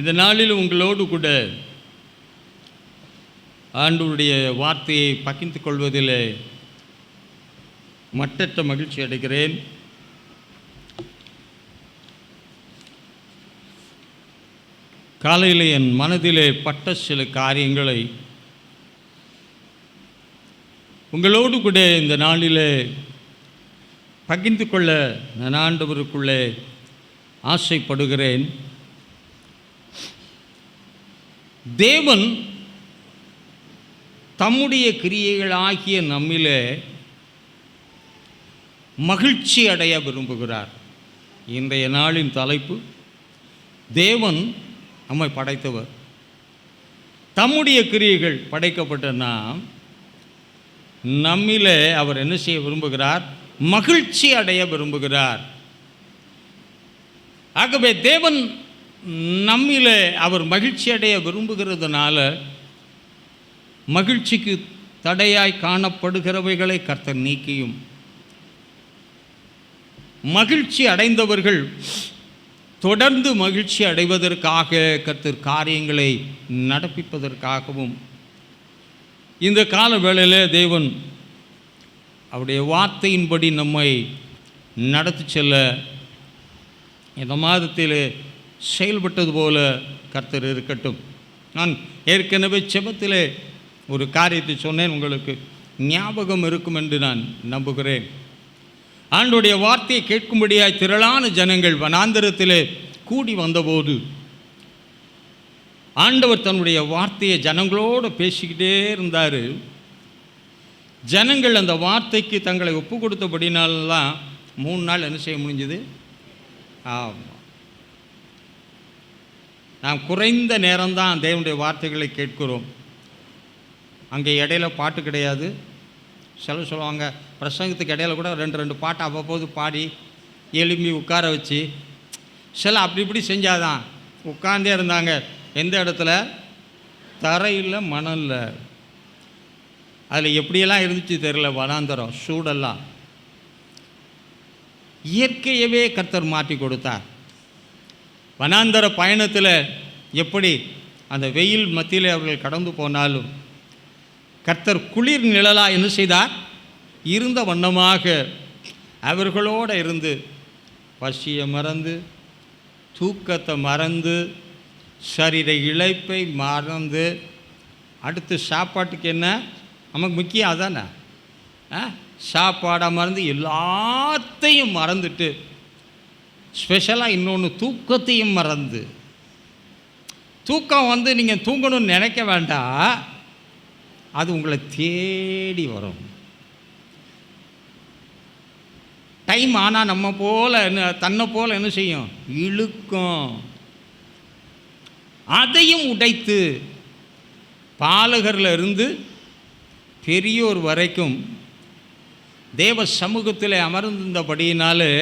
இந்த நாளில் உங்களோடு கூட ஆண்டவருடைய வார்த்தையை பகிர்ந்து கொள்வதில் மட்டற்ற மகிழ்ச்சி அடைகிறேன். காலையில் என் மனதிலே பட்ட சில காரியங்களை உங்களோடு கூட இந்த நாளில் பகிர்ந்து கொள்ள நான் ஆண்டவருக்குள்ளே ஆசைப்படுகிறேன். தேவன் தம்முடைய கிரியைகளாகிய நம்மிலே மகிழ்ச்சி அடைய விரும்புகிறார். இன்றைய நாளின் தலைப்பு, தேவன் நம்மை படைத்தவர், தம்முடைய கிரியைகள் படைக்கப்பட்ட நாம் நம்மிலே அவர் என்ன செய்ய விரும்புகிறார்? மகிழ்ச்சி அடைய விரும்புகிறார். ஆகவே தேவன் நம்மிலே அவர் மகிழ்ச்சி அடைய விரும்புகிறதுனால மகிழ்ச்சிக்கு தடையாய் காணப்படுகிறவைகளை கர்த்தர் நீக்கியும், மகிழ்ச்சி அடைந்தவர்கள் தொடர்ந்து மகிழ்ச்சி அடைவதற்காக கர்த்தர் காரியங்களை நடப்பிப்பதற்காகவும் இந்த கால வேளையில் தேவன் அவருடைய வார்த்தையின்படி நம்மை நடத்தி செல்ல இந்த மாதத்தில் செயல்பட்டது போல கர்த்தர் இருக்கட்டும். நான் ஏற்கனவே செபத்திலே ஒரு காரியத்தை சொன்னேன், உங்களுக்கு ஞாபகம் இருக்கும் என்று நான் நம்புகிறேன். ஆண்டவருடைய வார்த்தையை கேட்கும்படியாய் திரளான ஜனங்கள் வனாந்தரத்திலே கூடி வந்தபோது ஆண்டவர் தன்னுடைய வார்த்தையை ஜனங்களோடு பேசிக்கிட்டே இருந்தார். ஜனங்கள் அந்த வார்த்தைக்கு தங்களை ஒப்பு கொடுத்தபடினாலாம் 3 நாள் என்ன செய்ய முடிஞ்சது? ஆமாம், நாம் குறைந்த நேரம்தான் தேவனுடைய வார்த்தைகளை கேட்கிறோம். அங்கே இடையில பாட்டு கிடையாது. சில சொல்லுவாங்க, பிரசங்கத்துக்கு இடையில கூட 2 பாட்டு அவ்வப்போது பாடி எழுப்பி உட்கார வச்சு, சில அப்படி இப்படி செஞ்சாதான் உட்கார்ந்தே இருந்தாங்க. எந்த இடத்துல? தரையில், மணலில். அதில் எப்படியெல்லாம் இருந்துச்சு தெரியல, வனாந்தரம் சூடெல்லாம். இயற்கையவே கர்த்தர் மாற்றி கொடுத்தார். வனாந்தர பயணத்தில் எப்படி அந்த வெயில் மத்தியில் அவர்கள் கடந்து போனாலும் கர்த்தர் குளிர் நிழலாக என்ன செய்தார்? இருந்த வண்ணமாக அவர்களோடு இருந்து பசியை மறந்து, தூக்கத்தை மறந்து, சரீர இழைப்பை மறந்து, அடுத்து சாப்பாட்டுக்கு என்ன நமக்கு முக்கியம்? அதானே, சாப்பாடை மறந்து எல்லாத்தையும் மறந்துட்டு, ஸ்பெஷலாக இன்னொன்று தூக்கத்தையும் மறந்து. தூக்கம் நீங்கள் தூங்கணும்னு நினைக்க வேண்டாம், அது உங்களை தேடி வரும். டைம் ஆனால் நம்ம போல தன்னை போல் என்ன செய்யும்? இழுக்கும். அதையும் உடைத்து பாலகரில் இருந்து பெரியோர் வரைக்கும் தேவ சமூகத்தில் அமர்ந்திருந்தபடியினாலே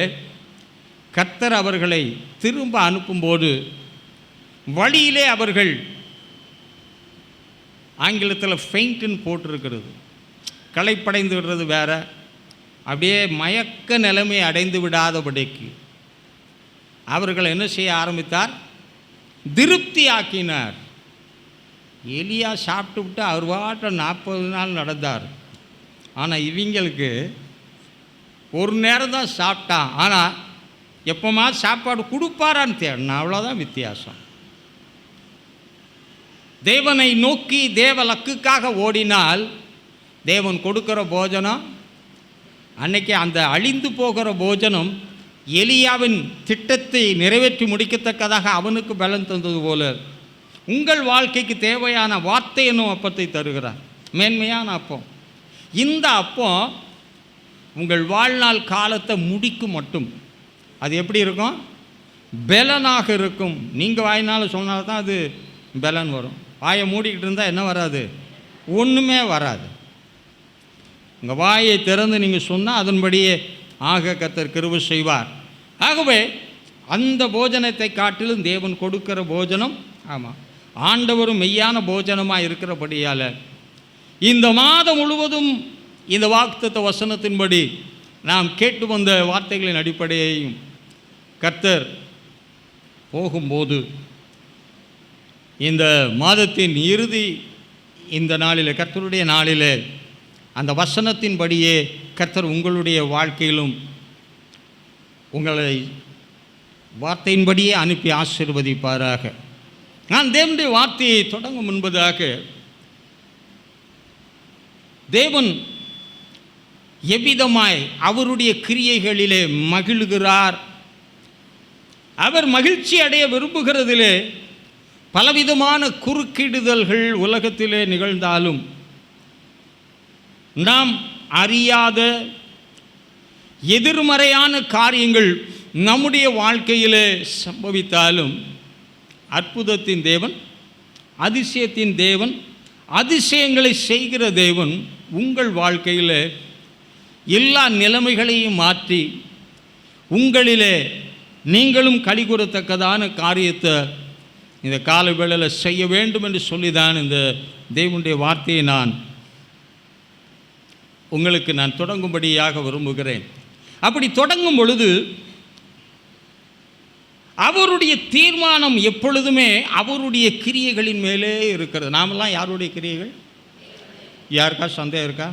கர்த்தர் அவர்களை திரும்ப அனுப்பும்போது வழியிலே அவர்கள், ஆங்கிலத்தில் ஃபெயிண்ட்டுன்னு போட்டிருக்கிறது, களைப்படைந்து விடுறது வேற, அப்படியே மயக்க நிலைமை அடைந்து விடாதபடிக்கு அவர்கள் என்ன செய்ய ஆரம்பித்தார்? திருப்தி ஆக்கினார். எலியா சாப்பிட்டு விட்டு அவர் வாட்ட 40 நாள் நடந்தார். ஆனால் இவங்களுக்கு ஒரு நேரம் தான் சாப்பிட்டான், ஆனால் எப்போமா சாப்பாடு கொடுப்பாரான்னு தேடணும். அவ்வளோதான் வித்தியாசம். தேவனை நோக்கி தேவ லக்குக்காக ஓடினால் தேவன் கொடுக்கிற போஜனம், அன்னைக்கு அந்த அழிந்து போகிற போஜனம் எலியாவின் திட்டத்தை நிறைவேற்றி முடிக்கத்தக்கதாக அவனுக்கு பலன் தந்தது போல உங்கள் வாழ்க்கைக்கு தேவையான வார்த்தை என்னும் அப்பத்தை தருகிறார். மேன்மையான அப்பம். இந்த அப்பம் உங்கள் வாழ்நாள் காலத்தை முடிக்கும் மட்டும். அது எப்படி இருக்கும்? பலனாக இருக்கும். நீங்கள் வாயினால் சொன்னால்தான் அது பலன் வரும். வாயை மூடிக்கிட்டு இருந்தால் என்ன வராது? ஒன்றுமே வராது. உங்கள் வாயை திறந்து நீங்கள் சொன்னால் அதன்படியே ஆக கர்த்தர் கிருபை செய்வார். ஆகவே அந்த போஜனத்தை காட்டிலும் தேவன் கொடுக்கிற போஜனம், ஆமாம், ஆண்டவரும் மெய்யான போஜனமாக இருக்கிறபடியால் இந்த மாதம் முழுவதும் இந்த வாக்குத்தத்த வசனத்தின்படி நாம் கேட்டு வந்த வார்த்தைகளின் அடிப்படையையும் கர்த்தர் போகும்போது இந்த மாதத்தின் இறுதி இந்த நாளில், கர்த்தருடைய நாளில், அந்த வசனத்தின்படியே கர்த்தர் உங்களுடைய வாழ்க்கையிலும் உங்களை வார்த்தையின்படியே அனுப்பி ஆசீர்வதிப்பாராக. நான் தேவனுடைய வார்த்தையை தொடங்கும் முன்பதாக, தேவன் எவ்விதமாய் அவருடைய கிரியைகளிலே மகிழ்கிறார், அவர் மகிழ்ச்சி அடைய விரும்புகிறதிலே பலவிதமான குறுக்கிடுதல்கள் உலகத்திலே நிகழ்ந்தாலும், நாம் அறியாத எதிர்மறையான காரியங்கள் நம்முடைய வாழ்க்கையிலே சம்பவித்தாலும், அற்புதத்தின் தேவன், அதிசயத்தின் தேவன், அதிசயங்களை செய்கிற தேவன் உங்கள் வாழ்க்கையில் எல்லா நிலைமைகளையும் மாற்றி உங்களிலே நீங்களும் களிகூறத்தக்கதான காரியத்தை இந்த கால வேளையில் செய்ய வேண்டும் என்று சொல்லிதான் இந்த தேவனுடைய வார்த்தையை உங்களுக்கு நான் தொடங்கும்படியாக விரும்புகிறேன். அப்படி தொடங்கும் பொழுது அவருடைய தீர்மானம் எப்பொழுதுமே அவருடைய கிரியைகளின் மேலே இருக்கிறது. நாமெல்லாம் யாருடைய கிரியைகள்? யாருக்கா சந்தேகம் இருக்கா?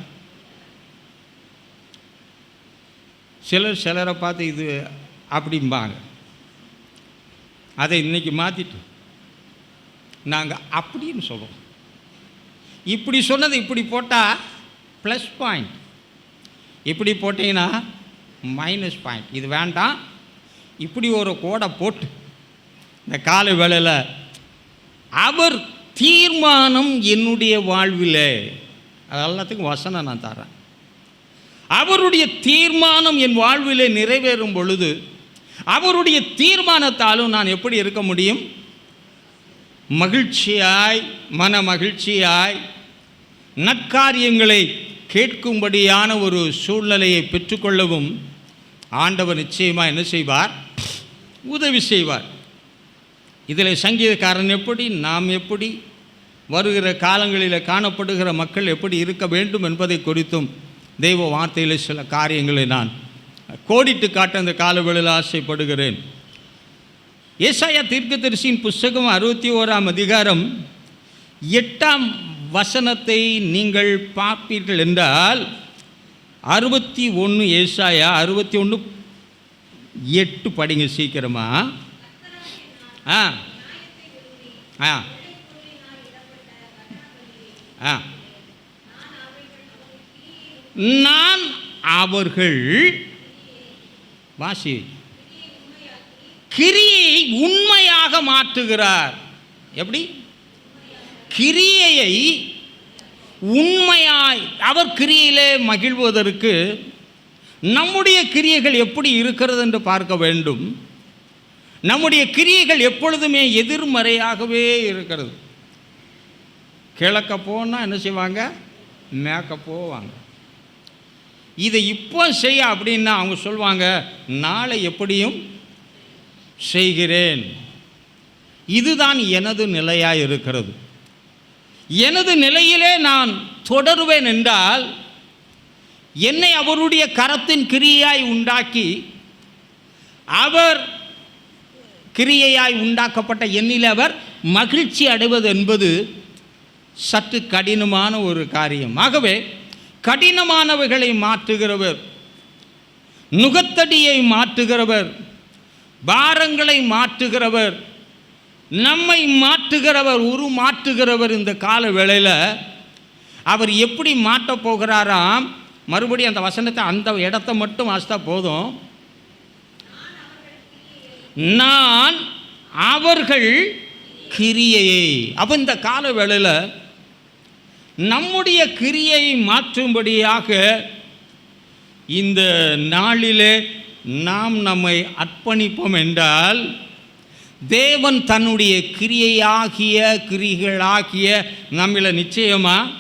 சிலரை பார்த்து இது அப்படிம்பாங்க. அதை இன்னைக்கு மாற்றிட்டு நாங்கள் அப்படின்னு சொல்லுவோம். இப்படி சொன்னது இப்படி போட்டால் ப்ளஸ் பாயிண்ட், இப்படி போட்டிங்கன்னா மைனஸ் பாயிண்ட். இது வேண்டாம், இப்படி ஒரு கோடை போட்டு இந்த காலை வேளையில் அவர் தீர்மானம் என்னுடைய வாழ்வில், அது எல்லாத்துக்கும் வசனம் நான் தரேன். அவருடைய தீர்மானம் என் வாழ்விலே நிறைவேறும் பொழுது அவருடைய தீர்மானத்தாலும் நான் எப்படி இருக்க முடியும்? மகிழ்ச்சியாய், மன மகிழ்ச்சியாய், நற்காரியங்களை கேட்கும்படியான ஒரு சூழ்நிலையை பெற்றுக்கொள்ளவும் ஆண்டவர் நிச்சயமாக என்ன செய்வார்? உதவி செய்வார். இதில் சங்கீதக்காரன் எப்படி, நாம் எப்படி, வருகிற காலங்களில் காணப்படுகிற மக்கள் எப்படி இருக்க வேண்டும் என்பதை குறித்தும் தெய்வ வார்த்தையில் சில காரியங்களை நான் கோடிட்டு காட்ட இந்த காலவேளையில் ஆசைப்படுகிறேன். ஏசாயா தீர்க்கதரிசியின் புஸ்தகம் 61ஆம் அதிகாரம் 8ஆம் வசனத்தை நீங்கள் பார்ப்பீர்கள் என்றால், 61 ஏசாயா 61:8 படிங்க சீக்கிரமா. ஆ ஆ ஆ நான் அவர்கள் வாசி கிரியை உண்மையாக மாற்றுகிறார். எப்படி? கிரியையை உண்மையாய், அவர் கிரியையிலே மகிழ்வதற்கு நம்முடைய கிரியைகள் எப்படி இருக்கிறது என்று பார்க்க வேண்டும். நம்முடைய கிரியைகள் எப்பொழுதுமே எதிர்மறையாகவே இருக்கிறது. கிழக்க போனால் என்ன செய்வாங்க? மேற்க போவாங்க. இதை இப்போ செய்ய அப்படின்னா அவங்க சொல்லுவாங்க, நாளை எப்படியும் செய்கிறேன். இதுதான் எனது நிலையாக இருக்கிறது. எனது நிலையிலே நான் தொடருவேன் என்றால், என்னை அவருடைய கரத்தின் கிரியையாய் உண்டாக்கி, அவர் கிரியையாய் உண்டாக்கப்பட்ட என்னில் அவர் மகிழ்ச்சி அடைவது என்பது சற்று கடினமான ஒரு காரியம். ஆகவே கடினமானவைகளை மாற்றுகிறவர், நுகத்தடியை மாற்றுகிறவர், பாரங்களை மாற்றுகிறவர், நம்மை மாற்றுகிறவர், உருமாற்றுகிறவர். இந்த கால வேளையில் அவர் எப்படி மாற்றப் போகிறாராம்? மறுபடியும் அந்த வசனத்தை, அந்த இடத்தை மட்டும் வாசித்தா போதும். நான் அவர்கள் கிரியையை. அப்போ இந்த கால வேளையில் நம்முடைய கிரியை மாற்றும்படியாக இந்த நாளிலே நாம் நம்மை அர்ப்பணிப்போம் என்றால், தேவன் தன்னுடைய கிரிகளாகிய நம்மள நிச்சயமாக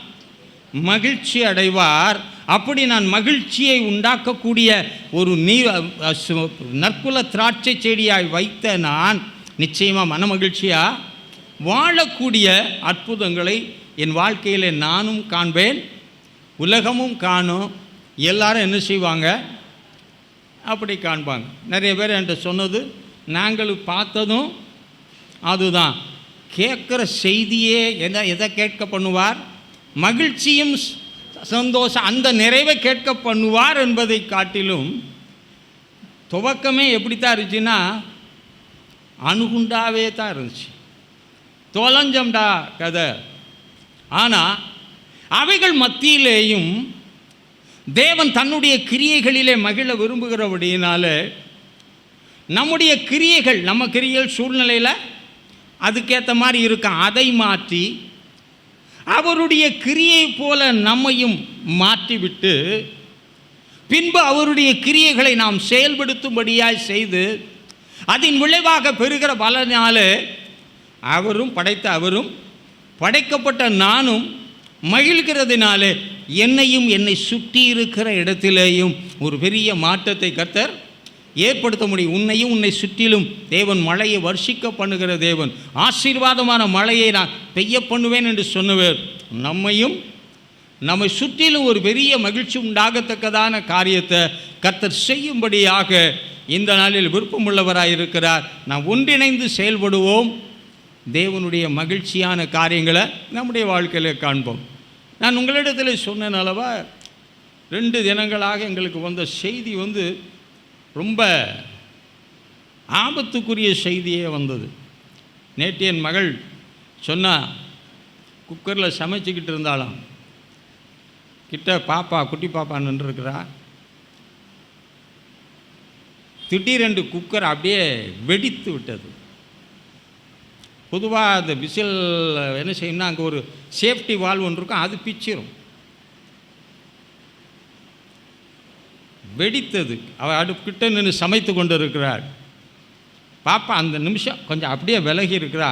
மகிழ்ச்சி அடைவார். அப்படி நான் மகிழ்ச்சியை உண்டாக்கக்கூடிய ஒரு நற்குல திராட்சை செடியாய் வைத்த நான் நிச்சயமாக மன மகிழ்ச்சியாக வாழக்கூடிய அற்புதங்களை என் வாழ்க்கையில் நானும் காண்பேன், உலகமும் காணும். எல்லாரும் என்ன செய்வாங்க? அப்படி காண்பாங்க. நிறைய பேர் என்கிட்ட சொன்னது, நாங்கள் பார்த்ததும் அதுதான், கேட்குற செய்தியே எதை கேட்க பண்ணுவார்? மகிழ்ச்சியும் சந்தோஷம், அந்த நிறைவை கேட்க பண்ணுவார் என்பதை காட்டிலும் துவக்கமே எப்படித்தான் இருந்துச்சுன்னா அணுகுண்டாவே தான் இருந்துச்சு. தொலைஞ்சம்டா கதை. ஆனால் அவைகள் மத்தியிலேயும் தேவன் தன்னுடைய கிரியைகளிலே மகிழ விரும்புகிறபடியினால நம்முடைய கிரியைகள், நம்ம கிரியைகள் சூழ்நிலையில் அதுக்கேற்ற மாதிரி இருக்கான். அதை மாற்றி அவருடைய கிரியை போல நம்மையும் மாற்றிவிட்டு பின்பு அவருடைய கிரியைகளை நாம் செயல்படுத்தும்படியாய் செய்து அதன் விளைவாக பெறுகிற பலனால அவரும் படைத்த அவரும் படைக்கப்பட்ட நானும் மகிழ்கிறதுனாலே என்னையும் என்னை சுற்றி இருக்கிற இடத்திலேயும் ஒரு பெரிய மாற்றத்தை கர்த்தர் ஏற்படுத்த முடியும். உன்னையும் உன்னை சுற்றிலும் தேவன் மழையை வர்ஷிக்க பண்ணுகிற தேவன், ஆசீர்வாதமான மழையை நான் பெய்ய பண்ணுவேன் என்று சொன்னவர், நம்மை சுற்றிலும் ஒரு பெரிய மகிழ்ச்சி உண்டாகத்தக்கதான காரியத்தை கர்த்தர் செய்யும்படியாக இந்த நாளில் விருப்பமுள்ளவராக இருக்கிறார். நாம் ஒன்றிணைந்து செயல்படுவோம். தேவனுடைய மகிழ்ச்சியான காரியங்களை நம்முடைய வாழ்க்கையில் காண்போம். நான் உங்களிடத்தில் சொன்னேன் அல்லவா, 2 தினங்களாக எங்களுக்கு வந்த செய்தி ரொம்ப ஆபத்துக்குரிய செய்தியே வந்தது. நேற்று என் மகள் சொன்னால் குக்கரில் சமைச்சிக்கிட்டு இருந்தாலும் கிட்ட பாப்பா, குட்டி பாப்பா நின்றுருக்கிறா. திடீரென்று குக்கர் அப்படியே வெடித்து விட்டது. பொதுவாக அந்த விசில் என்ன செய்யணும்னா அங்கே ஒரு சேஃப்டி வால்வ் ஒன்று இருக்கும், அது பிச்சிரும். வெடித்தது. அவள் அடுப்புக்கிட்ட நின்று சமைத்து கொண்டு இருக்கிறாள். பாப்பா அந்த நிமிஷம் கொஞ்சம் அப்படியே விலகி இருக்கிறா.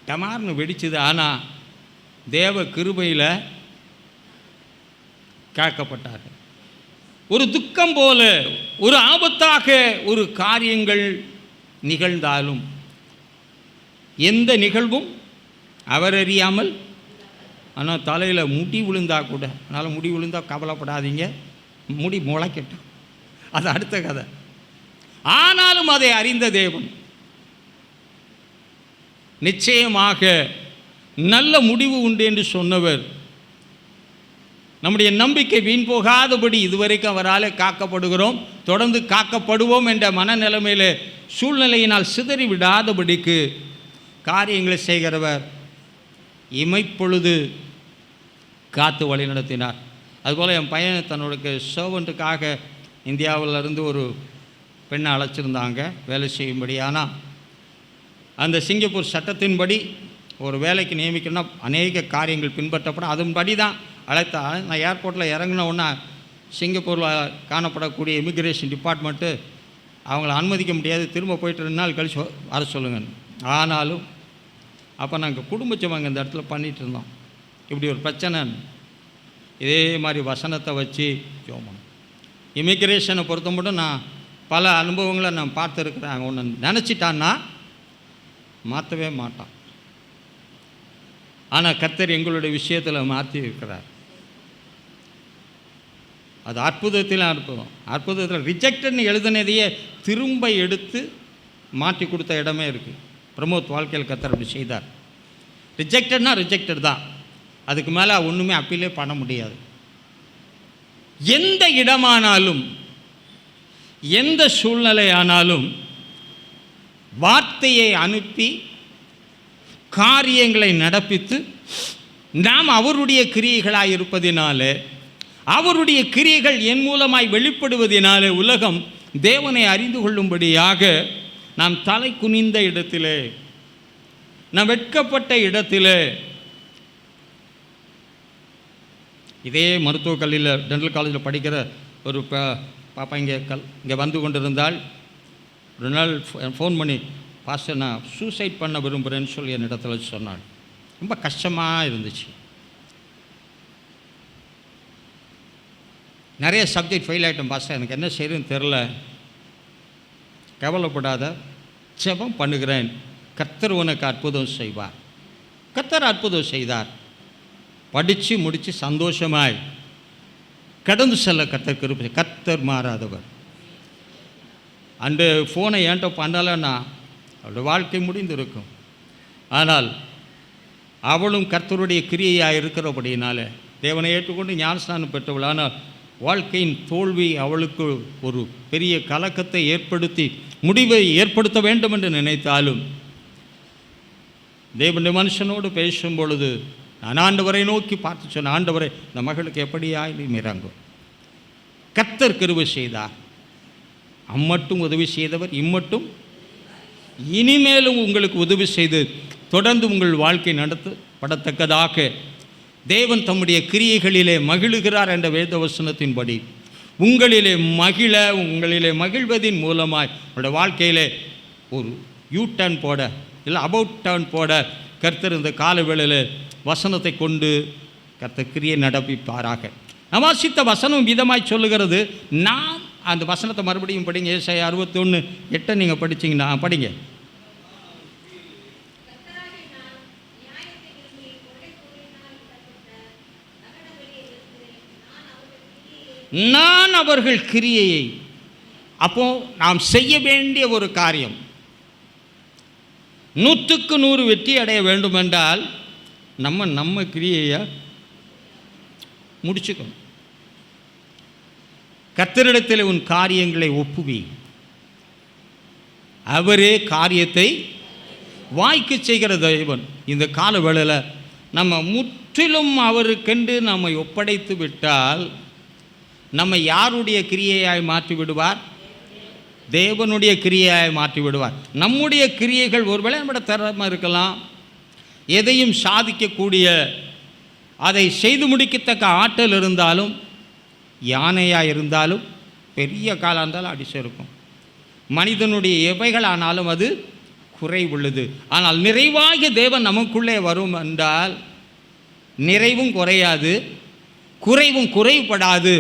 டமார்னு வெடிச்சுது. ஆனால் தேவ கிருபையில் காக்கப்பட்டார்கள். ஒரு துக்கம் போல, ஒரு ஆபத்தாக ஒரு காரியங்கள் நிகழ்ந்தாலும் எந்த நிகழ்வும் அவர் அறியாமல். ஆனால் தலையில் முடி விழுந்தா கூட, அதனால் முடி விழுந்தால் கவலைப்படாதீங்க, முடி முளைக்கட்டும், அது அடுத்த கதை. ஆனாலும் அதை அறிந்த தேவன் நிச்சயமாக நல்ல முடிவு உண்டு என்று சொன்னவர், நம்முடைய நம்பிக்கை வீண் போகாதபடி இதுவரைக்கும் அவரால் காக்கப்படுகிறோம், தொடர்ந்து காக்கப்படுவோம் என்ற மனநிலைமையில் சூழ்நிலையினால் சிதறி விடாதபடிக்கு காரியங்களை செய்கிறவர் இமைப்பொழுது காத்து வழி நடத்தினார். அதுபோல் என் பையன் தன்னுடைய சர்வெண்ட்டுக்காக இந்தியாவிலிருந்து ஒரு பெண்ணை அழைச்சிருந்தாங்க வேலை செய்யும்படி. ஆனால் அந்த சிங்கப்பூர் சட்டத்தின்படி ஒரு வேலைக்கு நியமிக்கணும்னா அநேக காரியங்கள் பின்பற்றப்படும். அதன்படி தான் அழைத்தா. நான் ஏர்போர்ட்டில் இறங்கின உடனே சிங்கப்பூரில் காணப்படக்கூடிய இமிக்ரேஷன் டிபார்ட்மெண்ட்டு அவங்கள அனுமதிக்க முடியாது, திரும்ப போயிட்டு 2 நாள் கழிச்சு வர சொல்லுங்க. ஆனாலும் அப்போ நாங்கள் குடும்ப ஜெபம் இந்த இடத்துல பண்ணிகிட்டு இருந்தோம். இப்படி ஒரு பிரச்சனை, இதே மாதிரி வசனத்தை வச்சு ஜெபம். இமிக்ரேஷனை பொறுத்த மட்டும் நான் பல அனுபவங்களை நான் பார்த்துருக்குறேன். ஒன்று நினச்சிட்டான்னா மாற்றவே மாட்டான். ஆனால் கர்த்தர் எங்களுடைய விஷயத்தில் மாற்றி இருக்கிறார். அது அற்புதத்தில் அற்புதத்தில் ரிஜெக்டட்னு எழுதினதையே திரும்ப எடுத்து மாற்றி கொடுத்த இடமே இருக்குது. பிரமோத் வாழ்க்கையில் கர்த்தர் அப்படி செய்தார். ரிஜெக்டட்னா ரிஜெக்டட் தான், அதுக்கு மேலே ஒன்றுமே அப்பீலே பண்ண முடியாது. எந்த இடமானாலும் எந்த சூழ்நிலையானாலும் வார்த்தையை அனுப்பி காரியங்களை நடப்பித்து நாம் அவருடைய கிரியைகளாக இருப்பதினாலே, அவருடைய கிரியைகள் என் மூலமாய் வெளிப்படுவதினாலே உலகம் தேவனை அறிந்து கொள்ளும்படியாக நாம் தலை குனிந்த இடத்திலே, நாம் வெட்கப்பட்ட இடத்திலே, இதே மருத்துவக் கல்லூரியில் டென்டல் காலேஜில் படிக்கிற ஒரு பாப்பா இங்கே வந்து கொண்டிருந்தால் ஒரு நாள் ஃபோன் பண்ணி, பாஸ்டர் நான் சூசைட் பண்ண விரும்புகிறேன்னு சொல்லி என் இடத்துல சொன்னாள். ரொம்ப கஷ்டமாக இருந்துச்சு. நிறைய சப்ஜெக்ட் ஃபெயில் ஆகிட்டேன் பாஸ்டர், எனக்கு என்ன செய்யறதுன்னு தெரில. கவலைப்படாத, ஜெபம் பண்ணுகிறேன், கர்த்தர் உனக்கு அற்புதம் செய்வார். கர்த்தர் அற்புதம் செய்தார். படித்து முடித்து சந்தோஷமாய் கடந்து செல்ல கர்த்தர் கிருபை. கர்த்தர் மாறாதவர். அண்டு ஃபோனை ஏன்ட்ட பண்ணலைன்னா அவளுடைய வாழ்க்கை முடிந்திருக்கும். ஆனால் அவளும் கர்த்தருடைய கிரியையாக இருக்கிறபடியினால தேவனை ஏற்றுக்கொண்டு ஞானஸ்நானம் பெற்றவள். ஆனால் வாழ்க்கையின் தோல்வி அவளுக்கு ஒரு பெரிய கலக்கத்தை ஏற்படுத்தி முடிவை ஏற்படுத்த வேண்டும் என்று நினைத்தாலும் தேவனுடைய மனுஷனோடு பேசும் பொழுது நான் ஆண்டவரை நோக்கி பார்த்து சொன்ன, ஆண்டவரை இந்த மகளுக்கு எப்படியாயிலும் இறங்கும். கர்த்தர் கிருபை செய்தார். அம்மட்டும் உதவி செய்தவர் இம்மட்டும் இனிமேலும் உங்களுக்கு உதவி செய்து தொடர்ந்து உங்கள் வாழ்க்கை நடத்தப்படத்தக்கதாக தேவன் தம்முடைய கிரியைகளிலே மகிழுகிறார் என்ற வேத வசனத்தின்படி உங்களிலே மகிழ்வதின் மூலமாய் உங்களுடைய வாழ்க்கையிலே ஒரு யூ டர்ன் போட இல்லை அபவுட் டர்ன் போட கர்த்தர் இந்த காலவேளையில் வசனத்தை கொண்டு கர்த்தர் கிரியை நடப்பிப்பாராக. நான் வாசித்த வசனம் விதமாய் சொல்லுகிறது. நாம் அந்த வசனத்தை மறுபடியும் படிங்க. ஏசாயா 61:8 நீங்கள் படிச்சிங்கன்னா படிங்க. நான் அவர்கள் கிரியையை. அப்போ நாம் செய்ய வேண்டிய ஒரு காரியம் 100க்கு 100 வெற்றி அடைய வேண்டும் என்றால் நம்ம கிரியையை முடிச்சுக்கணும். கர்த்தரிடத்தில் உன் காரியங்களை ஒப்புவி, அவரே காரியத்தை வாய்க்கு செய்கிற தேவன். இந்த கால வேளையில் நம்ம முற்றிலும் அவருக்கென்று நம்மை ஒப்படைத்து விட்டால் நம்ம யாருடைய கிரியையாய் மாற்றி விடுவார்? தேவனுடைய கிரியையாய் மாற்றி விடுவார். நம்முடைய கிரியைகள் ஒருவேளை நம்முடைய திறமை இருக்கலாம், எதையும் சாதிக்கக்கூடிய அதை செய்து முடிக்கத்தக்க ஆற்றல் இருந்தாலும், யானையாக இருந்தாலும் பெரிய காலாக இருந்தாலும் அடிச்சு இருக்கும். மனிதனுடைய எவைகள் ஆனாலும் அது குறைவுள்ளது. ஆனால் நிறைவாகிய தேவன் நமக்குள்ளே வரும் என்றால் நிறைவும் குறையாது, குறைவும் குறைபடாது.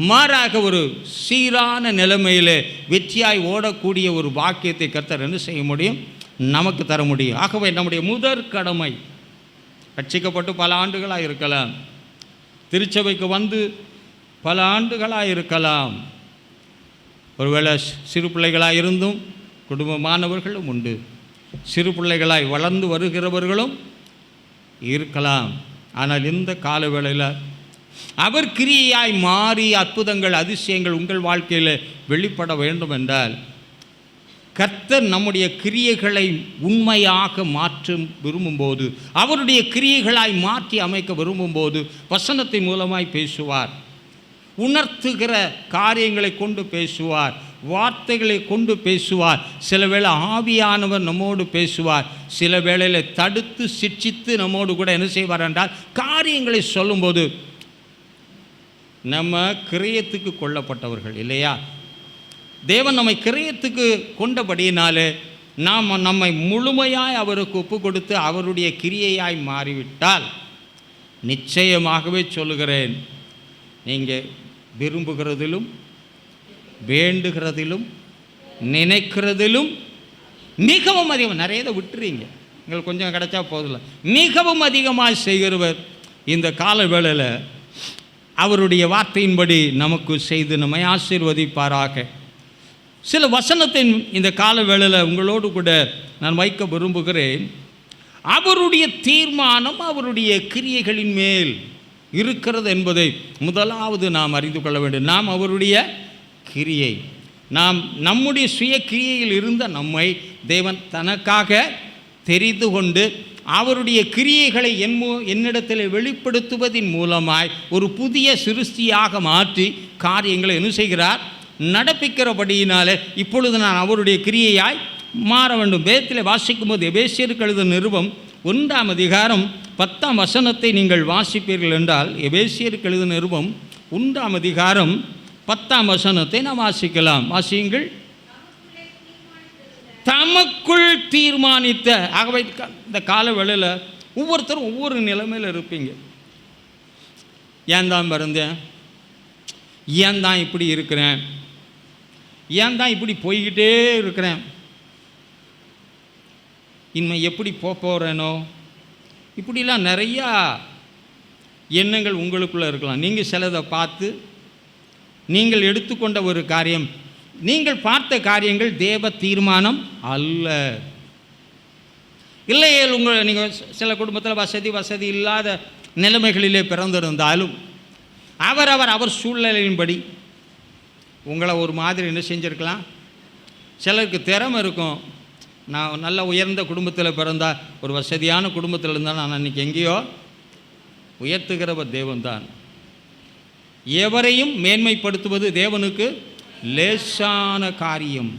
மாறாக ஒரு சீரான நிலைமையில் வெற்றியாய் ஓடக்கூடிய ஒரு பாக்கியத்தை கர்த்தர் என்ன செய்ய முடியும்? நமக்கு தர முடியும். ஆகவே நம்முடைய முதற் கடமை, ரட்சிக்கப்பட்டு பல ஆண்டுகளாக இருக்கலாம், திருச்சபைக்கு வந்து பல ஆண்டுகளாக இருக்கலாம், ஒருவேளை சிறு பிள்ளைகளாக இருந்தும் குடும்பமானவர்களும் உண்டு, சிறு பிள்ளைகளாய் வளர்ந்து வருகிறவர்களும் இருக்கலாம். ஆனால் இந்த காலவேளையில் அவர் கிரியையாய் மாறி அற்புதங்கள் அதிசயங்கள் உங்கள் வாழ்க்கையில் வெளிப்பட வேண்டும் என்றால் கர்த்தர் நம்முடைய கிரியைகளை உண்மையாக மாற்ற விரும்பும்போது, அவருடைய கிரியைகளாய் மாற்றி அமைக்க விரும்பும்போது வசனத்தின் மூலமாய் பேசுவார், உணர்த்துகிற காரியங்களை கொண்டு பேசுவார், வார்த்தைகளை கொண்டு பேசுவார். சில வேளை ஆவியானவர் நம்மோடு பேசுவார், சில வேளையில் தடுத்து சிட்சித்து நம்மோடு கூட என்ன செய்வார் என்றால் காரியங்களை சொல்லும்போது நம்ம கிரயத்துக்கு கொல்லப்பட்டவர்கள் இல்லையா? தேவன் நம்மை கிரயத்துக்கு கொண்டபடியினாலே நாம் நம்மை முழுமையாய் அவருக்கு ஒப்பு கொடுத்து அவருடைய கிரியையாய் மாறிவிட்டால் நிச்சயமாகவே சொல்லுகிறேன், நீங்கள் விரும்புகிறதிலும் வேண்டுகிறதிலும் நினைக்கிறதிலும் மிகவும் அதிகம், நிறைய இதை விட்டுறீங்க, எங்களுக்கு கொஞ்சம் கிடைச்சா போதில்லை, மிகவும் அதிகமாக செய்கிறவர் இந்த கால வேளையில் அவருடைய வார்த்தையின்படி நமக்கு செய்து நம்மை ஆசீர்வதிப்பாராக. சில வசனத்தின் இந்த கால வேளையில் உங்களோடு கூட நான் வைக்க விரும்புகிறேன். அவருடைய தீர்மானம் அவருடைய கிரியைகளின் மேல் இருக்கிறது என்பதை முதலாவது நாம் அறிந்து கொள்ள வேண்டும். நாம் அவருடைய கிரியை, நாம் நம்முடைய சுய கிரியையில் இருந்த நம்மை தேவன் தனக்காக தெரிந்து கொண்டு அவருடைய கிரியைகளை என்னிடத்தில் வெளிப்படுத்துவதின் மூலமாய் ஒரு புதிய சிருஷ்டியாக மாற்றி காரியங்களை என்ன செய்கிறார்? நடப்பிக்கிறபடியினாலே இப்பொழுது நான் அவருடைய கிரியையாய் மாற வேண்டும். வேதத்தில் வாசிக்கும் போது எபேசியருக்கு எழுதின நிருபம் 1ஆம் அதிகாரம் 10ஆம் வசனத்தை நீங்கள் வாசிப்பீர்கள் என்றால், எபேசியருக்கு எழுதின நிருபம் 1ஆம் அதிகாரம் 10ஆம் வசனத்தை நாம் வாசிக்கலாம். வாசியுங்கள். தமக்குள் தீர்மானித்த. ஆகவே இந்த கால வேளையில் ஒவ்வொருத்தரும் ஒவ்வொரு நிலைமையில் இருப்பீங்க. ஏன் தான் பிறந்தேன், ஏன் தான் இப்படி இருக்கிறேன், ஏன் தான் இப்படி போய்கிட்டே இருக்கிறேன், இனிமே எப்படி போகிறேனோ, இப்படிலாம் நிறையா எண்ணங்கள் உங்களுக்குள்ளே இருக்கலாம். நீங்கள் சிலதை பார்த்து நீங்கள் எடுத்துக்கொண்ட ஒரு காரியம், நீங்கள் பார்த்த காரியங்கள் தேவ தீர்மானம் அல்ல. இல்லையே நீங்கள் சில குடும்பத்தில் வசதி இல்லாத நிலைமைகளிலே பிறந்திருந்தாலும் அவர் சூழ்நிலையின்படி உங்களை ஒரு மாதிரி என்ன செஞ்சுருக்கலாம். சிலருக்கு திறமை இருக்கும். நான் நல்ல உயர்ந்த குடும்பத்தில் பிறந்தால், ஒரு வசதியான குடும்பத்தில் இருந்தால் நான் அன்றைக்கி எங்கேயோ உயர்த்துகிறவர் தேவன்தான். எவரையும் மேன்மைப்படுத்துவது தேவனுக்கு லேசான காரியம்.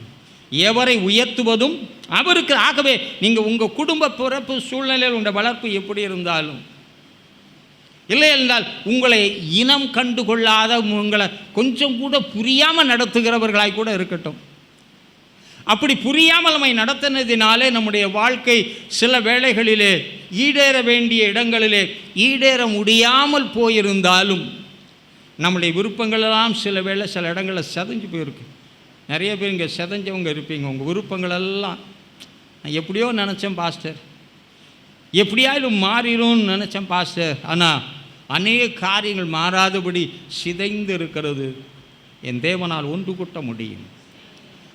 எவரை உயர்த்துவதும் அவருக்கு. ஆகவே நீங்கள் உங்கள் குடும்ப பிறப்பு சூழ்நிலையில் உங்கள் வளர்ப்பு எப்படி இருந்தாலும், இல்லை என்றால் உங்களை இனம் கண்டு கொள்ளாத, உங்களை கொஞ்சம் கூட புரியாமல் நடத்துகிறவர்களாய் கூட இருக்கட்டும். அப்படி புரியாமல் நம்மை நடத்தினதினாலே நம்முடைய வாழ்க்கை சில வேளைகளிலே ஈடேற வேண்டிய இடங்களிலே ஈடேற முடியாமல் போயிருந்தாலும், நம்முடைய விருப்பங்களெல்லாம் சில இடங்களில் செதஞ்சு போயிருக்கு. நிறைய பேர் இங்கே செதஞ்சவங்க இருப்பீங்க. உங்கள் விருப்பங்களெல்லாம் நான் எப்படியோ நினச்சேன் பாஸ்டர், எப்படியாவது மாறிடும்னு நினச்சேன் பாஸ்டர், ஆனால் அநேக காரியங்கள் மாறாதபடி சிதைந்து இருக்கிறது. என் தேவனால் ஒன்று கூட்ட முடியும்.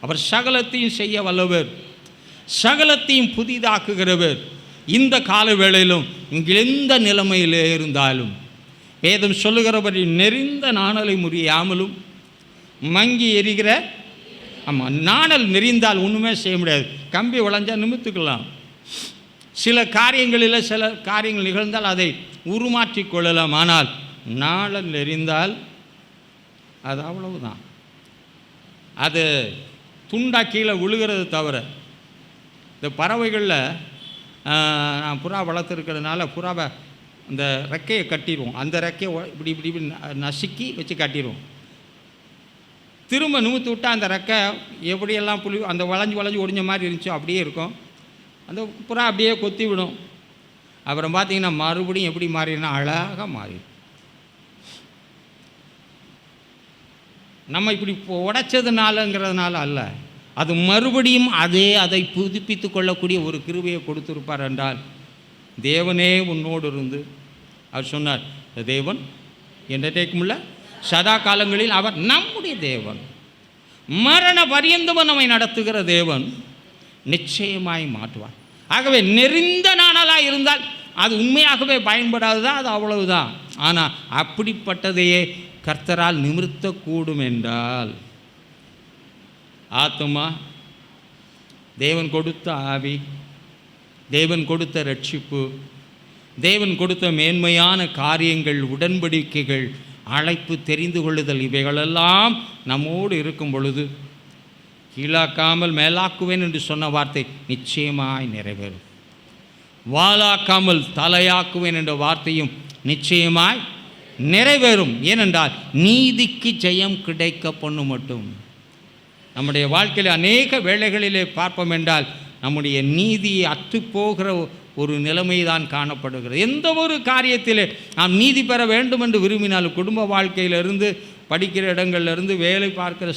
அவர் சகலத்தையும் செய்ய வல்லவர், சகலத்தையும் புதிதாக்குகிறவர். இந்த கால வேளையிலும் நீங்கள் எந்த நிலைமையிலே இருந்தாலும், வேதம் சொல்லுகிறபடி நெறிந்த நாணலை முறியாமலும் மங்கி எரிகிற, ஆமாம், நாணல் நெறிந்தால் ஒன்றுமே செய்ய முடியாது. கம்பி உழைஞ்சால் நிமித்துக்கலாம். சில காரியங்கள் நிகழ்ந்தால் அதை உருமாற்றி கொள்ளலாம். ஆனால் நாணல் நெறிந்தால் அது அவ்வளவுதான். அது துண்டா கீழே விழுகிறது தவிர. இந்த பறவைகளில் நான் புறா வளர்த்துருக்கிறதுனால புறாவை அந்த ரெக்கையை கட்டிடுவோம். அந்த ரெக்கையை இப்படி நசுக்கி வச்சு கட்டிடுவோம். திரும்ப நிமித்து விட்டால் அந்த ரெக்கை எப்படியெல்லாம் அந்த வளைஞ்சு ஒடிஞ்ச மாதிரி இருந்துச்சோ அப்படியே இருக்கும். அந்த புறா அப்படியே கொத்தி விடும். அப்புறம் பார்த்தீங்கன்னா மறுபடியும் எப்படி மாறினா அழகாக மாறிடும். நம்ம இப்படி உடைச்சதுனாலங்கிறதுனால அல்ல, அது மறுபடியும் அதை புதுப்பித்து கொள்ளக்கூடிய ஒரு கிருபையை கொடுத்துருப்பார் என்றால், தேவனே உன்னோடு இருந்து அவர் சொன்னார், தேவன் என்றைக்குமுள்ள சதா காலங்களில் அவர் நம்முடைய தேவன், மரண பரியந்தம் நம்மை நடத்துகிற தேவன் நிச்சயமாய் மாற்றுவார். ஆகவே நெறிந்த நாணலாக இருந்தால் அது உண்மையாகவே பயன்படாதுதான், அது அவ்வளவுதான். ஆனால் அப்படிப்பட்டதையே கர்த்தரால் நிமிர்த்தக்கூடும் என்றால், ஆத்துமா, தேவன் கொடுத்த ஆவி, தேவன் கொடுத்த ரட்சிப்பு, தேவன் கொடுத்த மேன்மையான காரியங்கள், உடன்படிக்கைகள், அழைப்பு, தெரிந்து கொள்ளுதல், இவைகளெல்லாம் நம்மோடு இருக்கும் பொழுது கீழாக்காமல் மேலாக்குவேன் என்று சொன்ன வார்த்தை நிச்சயமாய் நிறைவேறும். வாலாக்காமல் தலையாக்குவேன் என்ற வார்த்தையும் நிச்சயமாய் நிறைவேறும். ஏனென்றால் நீதிக்கு ஜெயம் கிடைக்க பண்ணு மட்டும். நம்முடைய வாழ்க்கையில் அநேக வேளைகளிலே பார்ப்போம் என்றால் நம்முடைய நீதியை அற்றுப்போகிற ஒரு நிலைமை தான் காணப்படுகிறது. எந்த ஒரு காரியத்திலே நாம் நீதி பெற வேண்டும் என்று விரும்பினாலும், குடும்ப வாழ்க்கையிலிருந்து, படிக்கிற இடங்கள்லேருந்து, வேலை பார்க்கிற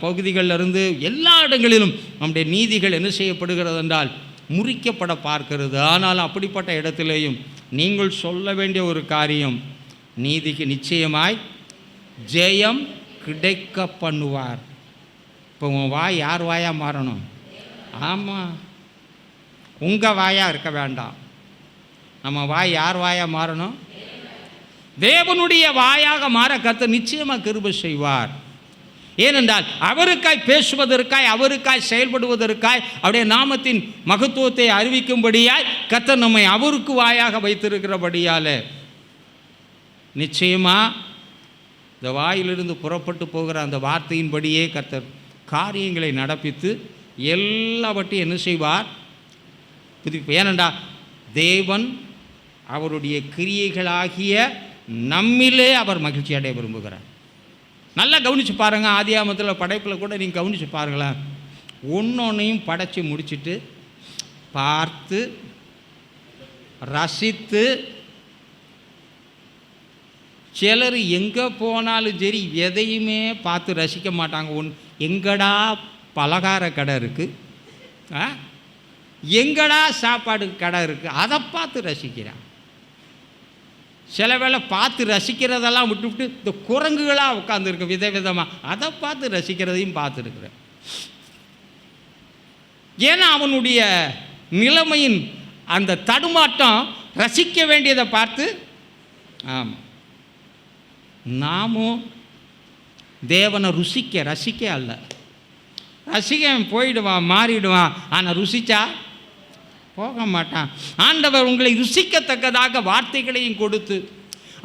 பகுதிகளிலிருந்து, எல்லா இடங்களிலும் நம்முடைய நீதிகள் என்ன செய்யப்படுகிறது என்றால் முறிக்கப்பட பார்க்கிறது. ஆனால் அப்படிப்பட்ட இடத்திலேயும் நீங்கள் சொல்ல வேண்டிய ஒரு காரியம், நீதிக்கு நிச்சயமாய் ஜெயம் கிடைக்க பண்ணுவார். இப்போ உன் வாய் யார் வாயாக மாறணும்? ஆமாம், உங்கள் வாயாக இருக்க வேண்டாம். நம்ம வாய் யார் வாயாக மாறணும்? தேவனுடைய வாயாக மாற கர்த்தர் நிச்சயமாக கிருபை செய்வார். ஏனென்றால் அவருக்காய் பேசுவதற்காய், அவருக்காய் செயல்படுவதற்காய், அவருடைய நாமத்தின் மகத்துவத்தை அறிவிக்கும்படியாய் கர்த்தர் நம்மை அவருக்கு வாயாக வைத்திருக்கிறபடியால் நிச்சயமாக இந்த வாயிலிருந்து புறப்பட்டு போகிற அந்த வார்த்தையின்படியே கர்த்தர் காரியங்களை நடப்பித்து எல்லாவற்றையும் என்ன செய்வார்? ஏனென்றால் தேவன் அவருடைய கிரியைகளாகிய நம்மிலே அவர் மகிழ்ச்சி அடைய விரும்புகிறார். நல்லா கவனித்து பாருங்கள். ஆதியாகமத்தில் படைப்பில் கூட நீங்கள் கவனித்து பாருங்களேன். ஒன்றொன்னையும் படைச்சி முடிச்சுட்டு பார்த்து ரசித்து, சிலர் எங்கே போனாலும் சரி எதையுமே பார்த்து ரசிக்க மாட்டாங்க. எங்கடா பலகார கடை இருக்குது, எங்கடா சாப்பாடு கடை இருக்குது, அதை பார்த்து ரசிக்கிறான். சில வேளை பார்த்து ரசிக்கிறதெல்லாம் விட்டு இந்த குரங்குகளாக உட்காந்துருக்கு விதவிதமாக, அதை பார்த்து ரசிக்கிறதையும் பார்த்துருக்குறேன். ஏன்னா அவனுடைய நிலைமையின் அந்த தடுமாட்டம் ரசிக்க வேண்டியதை பார்த்து, ஆமாம், நாமும் தேவனை ரசிக்க அல்ல. ரசிக்க போயிடுவான், மாறிடுவான். ஆனால் ருசிச்சா போக மாட்டான். ஆண்டவர் உங்களை ருசிக்கத்தக்கதாக வார்த்தைகளையும் கொடுத்து,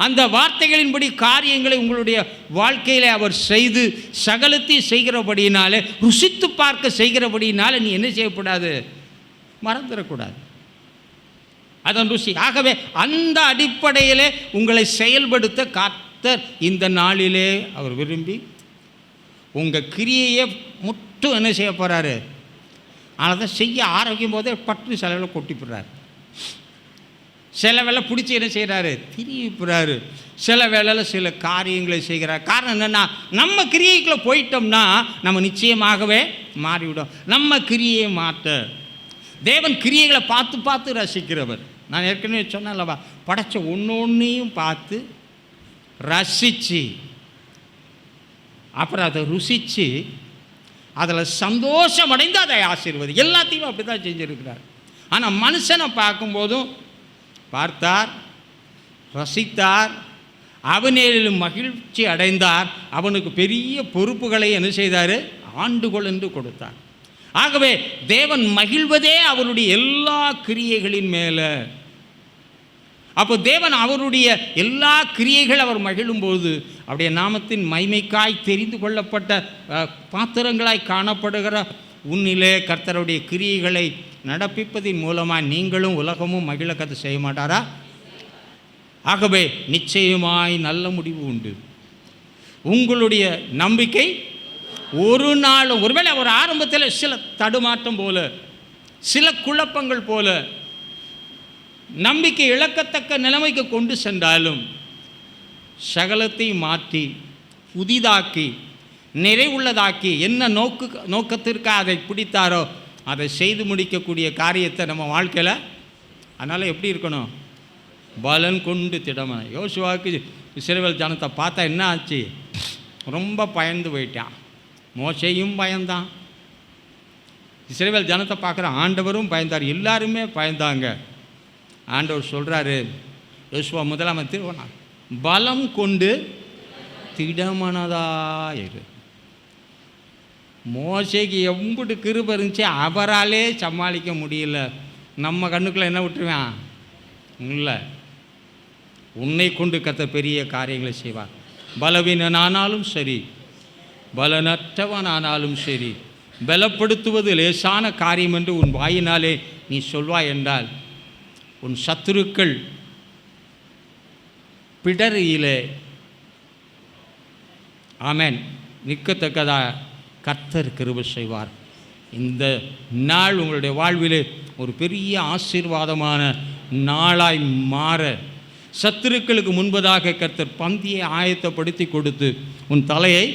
அந்த வார்த்தைகளின்படி காரியங்களை உங்களுடைய வாழ்க்கையில் அவர் செய்து சகலத்தையும் செய்கிறபடியினாலே, ருசித்து பார்க்க செய்கிறபடியினாலே நீ என்ன செய்யக்கூடாது? மறந்துடக்கூடாது அதன் ருசி. ஆகவே அந்த அடிப்படையிலே உங்களை செயல்படுத்த கர்த்தர் இந்த நாளிலே அவர் விரும்பி உங்கள் கிரியையை மட்டும் என்ன செய்ய போகிறாரு? அதை செய்ய ஆரோக்கியம் போதே பட்டு செலவில் கொட்டிப்படுறாரு. சில வேலை பிடிச்சி என்ன செய்கிறாரு? திரிவிப்புறாரு. சில வேளையில் சில காரியங்களை செய்கிறார். காரணம் என்னென்னா, நம்ம கிரியைக்குள்ளே போயிட்டோம்னா நம்ம நிச்சயமாகவே மாறிவிடும். நம்ம கிரியை மாற்ற தேவன் கிரியைகளை பார்த்து பார்த்து ரசிக்கிறவர். நான் ஏற்கனவே சொன்னேன்லவா, படைச்ச ஒன்றொன்னையும் பார்த்து ரசித்து அப்புறம் அதை ருசித்து அதில் சந்தோஷம் அடைந்து அதை ஆசீர்வதி. எல்லாத்தையும் அப்படி தான் செஞ்சுருக்கிறார். ஆனால் மனுஷனை பார்க்கும்போதும் பார்த்தார், ரசித்தார், அவனிலும் மகிழ்ச்சி அடைந்தார். அவனுக்கு பெரிய பொறுப்புகளை என்ன செய்தார்? ஆண்டுகொள் என்று கொடுத்தார். ஆகவே தேவன் மகிழ்வதே அவருடைய எல்லா கிரியைகளின் மேலே. அப்போ தேவன் அவருடைய எல்லா கிரியைகள் அவர் மகிழும்போது அவருடைய நாமத்தின் மைமைக்காய் தெரிந்து கொள்ளப்பட்ட பாத்திரங்களாய் காணப்படுகிற உன்னிலே கர்த்தருடைய கிரியைகளை நடப்பிப்பதின் மூலமாக நீங்களும் உலகமும் மகிழ கதை செய்ய மாட்டாரா? ஆகவே நிச்சயமாய் நல்ல முடிவு உண்டு. உங்களுடைய நம்பிக்கை ஒரு நாள், ஒருவேளை ஒரு ஆரம்பத்தில் சில தடுமாற்றம் போல, சில குழப்பங்கள் போல, நம்பிக்கை இழக்கத்தக்க நிலைமைக்கு கொண்டு சென்றாலும் சகலத்தை மாற்றி புதிதாக்கி நிறைவுள்ளதாக்கி என்ன நோக்கத்திற்காக அதை பிடித்தாரோ அதை செய்து முடிக்கக்கூடிய காரியத்தை நம்ம வாழ்க்கையில். அதனால் எப்படி இருக்கணும்? பலன் கொண்டு திடமான. யோசுவாவுக்கு இஸ்ரவேல் ஜனத்தை பார்த்தா என்ன ஆச்சு? ரொம்ப பயந்து போயிட்டான். மோசேயும் பயந்தான். இஸ்ரவேல் ஜனத்தை பார்க்குற ஆண்டவரும் பயந்தார். எல்லாருமே பயந்தாங்க. ஆண்டவர் சொல்கிறாரு, யோசுவா 1 திருவண்ணா, பலம் கொண்டு திடமனதாயிரு. மோசேக்கு எம்புட்டு கிருபை இருந்துச்சு, அவராலே சமாளிக்க முடியல. நம்ம கண்ணுக்குள்ளே என்ன விட்டுருவேன்? இல்லை, உன்னை கொண்டு கத்த பெரிய காரியங்களை செய்வார். பலவீனனானாலும் சரி, பலனற்றவனானாலும் சரி, பலப்படுத்துவது லேசான காரியம் என்று உன் வாயினாலே நீ சொல்வாய் என்றால் உன் சத்துருக்கள் பிடரியிலே ஆமென் நிற்கத்தக்கதா கர்த்தர் கிருபை செய்வார். இந்த நாள் உங்களுடைய வாழ்விலே ஒரு பெரிய ஆசீர்வாதமான நாளாய் மாற சத்துருக்களுக்கு முன்பதாக கர்த்தர் பந்தியை ஆயத்தப்படுத்தி கொடுத்து உன் தலையை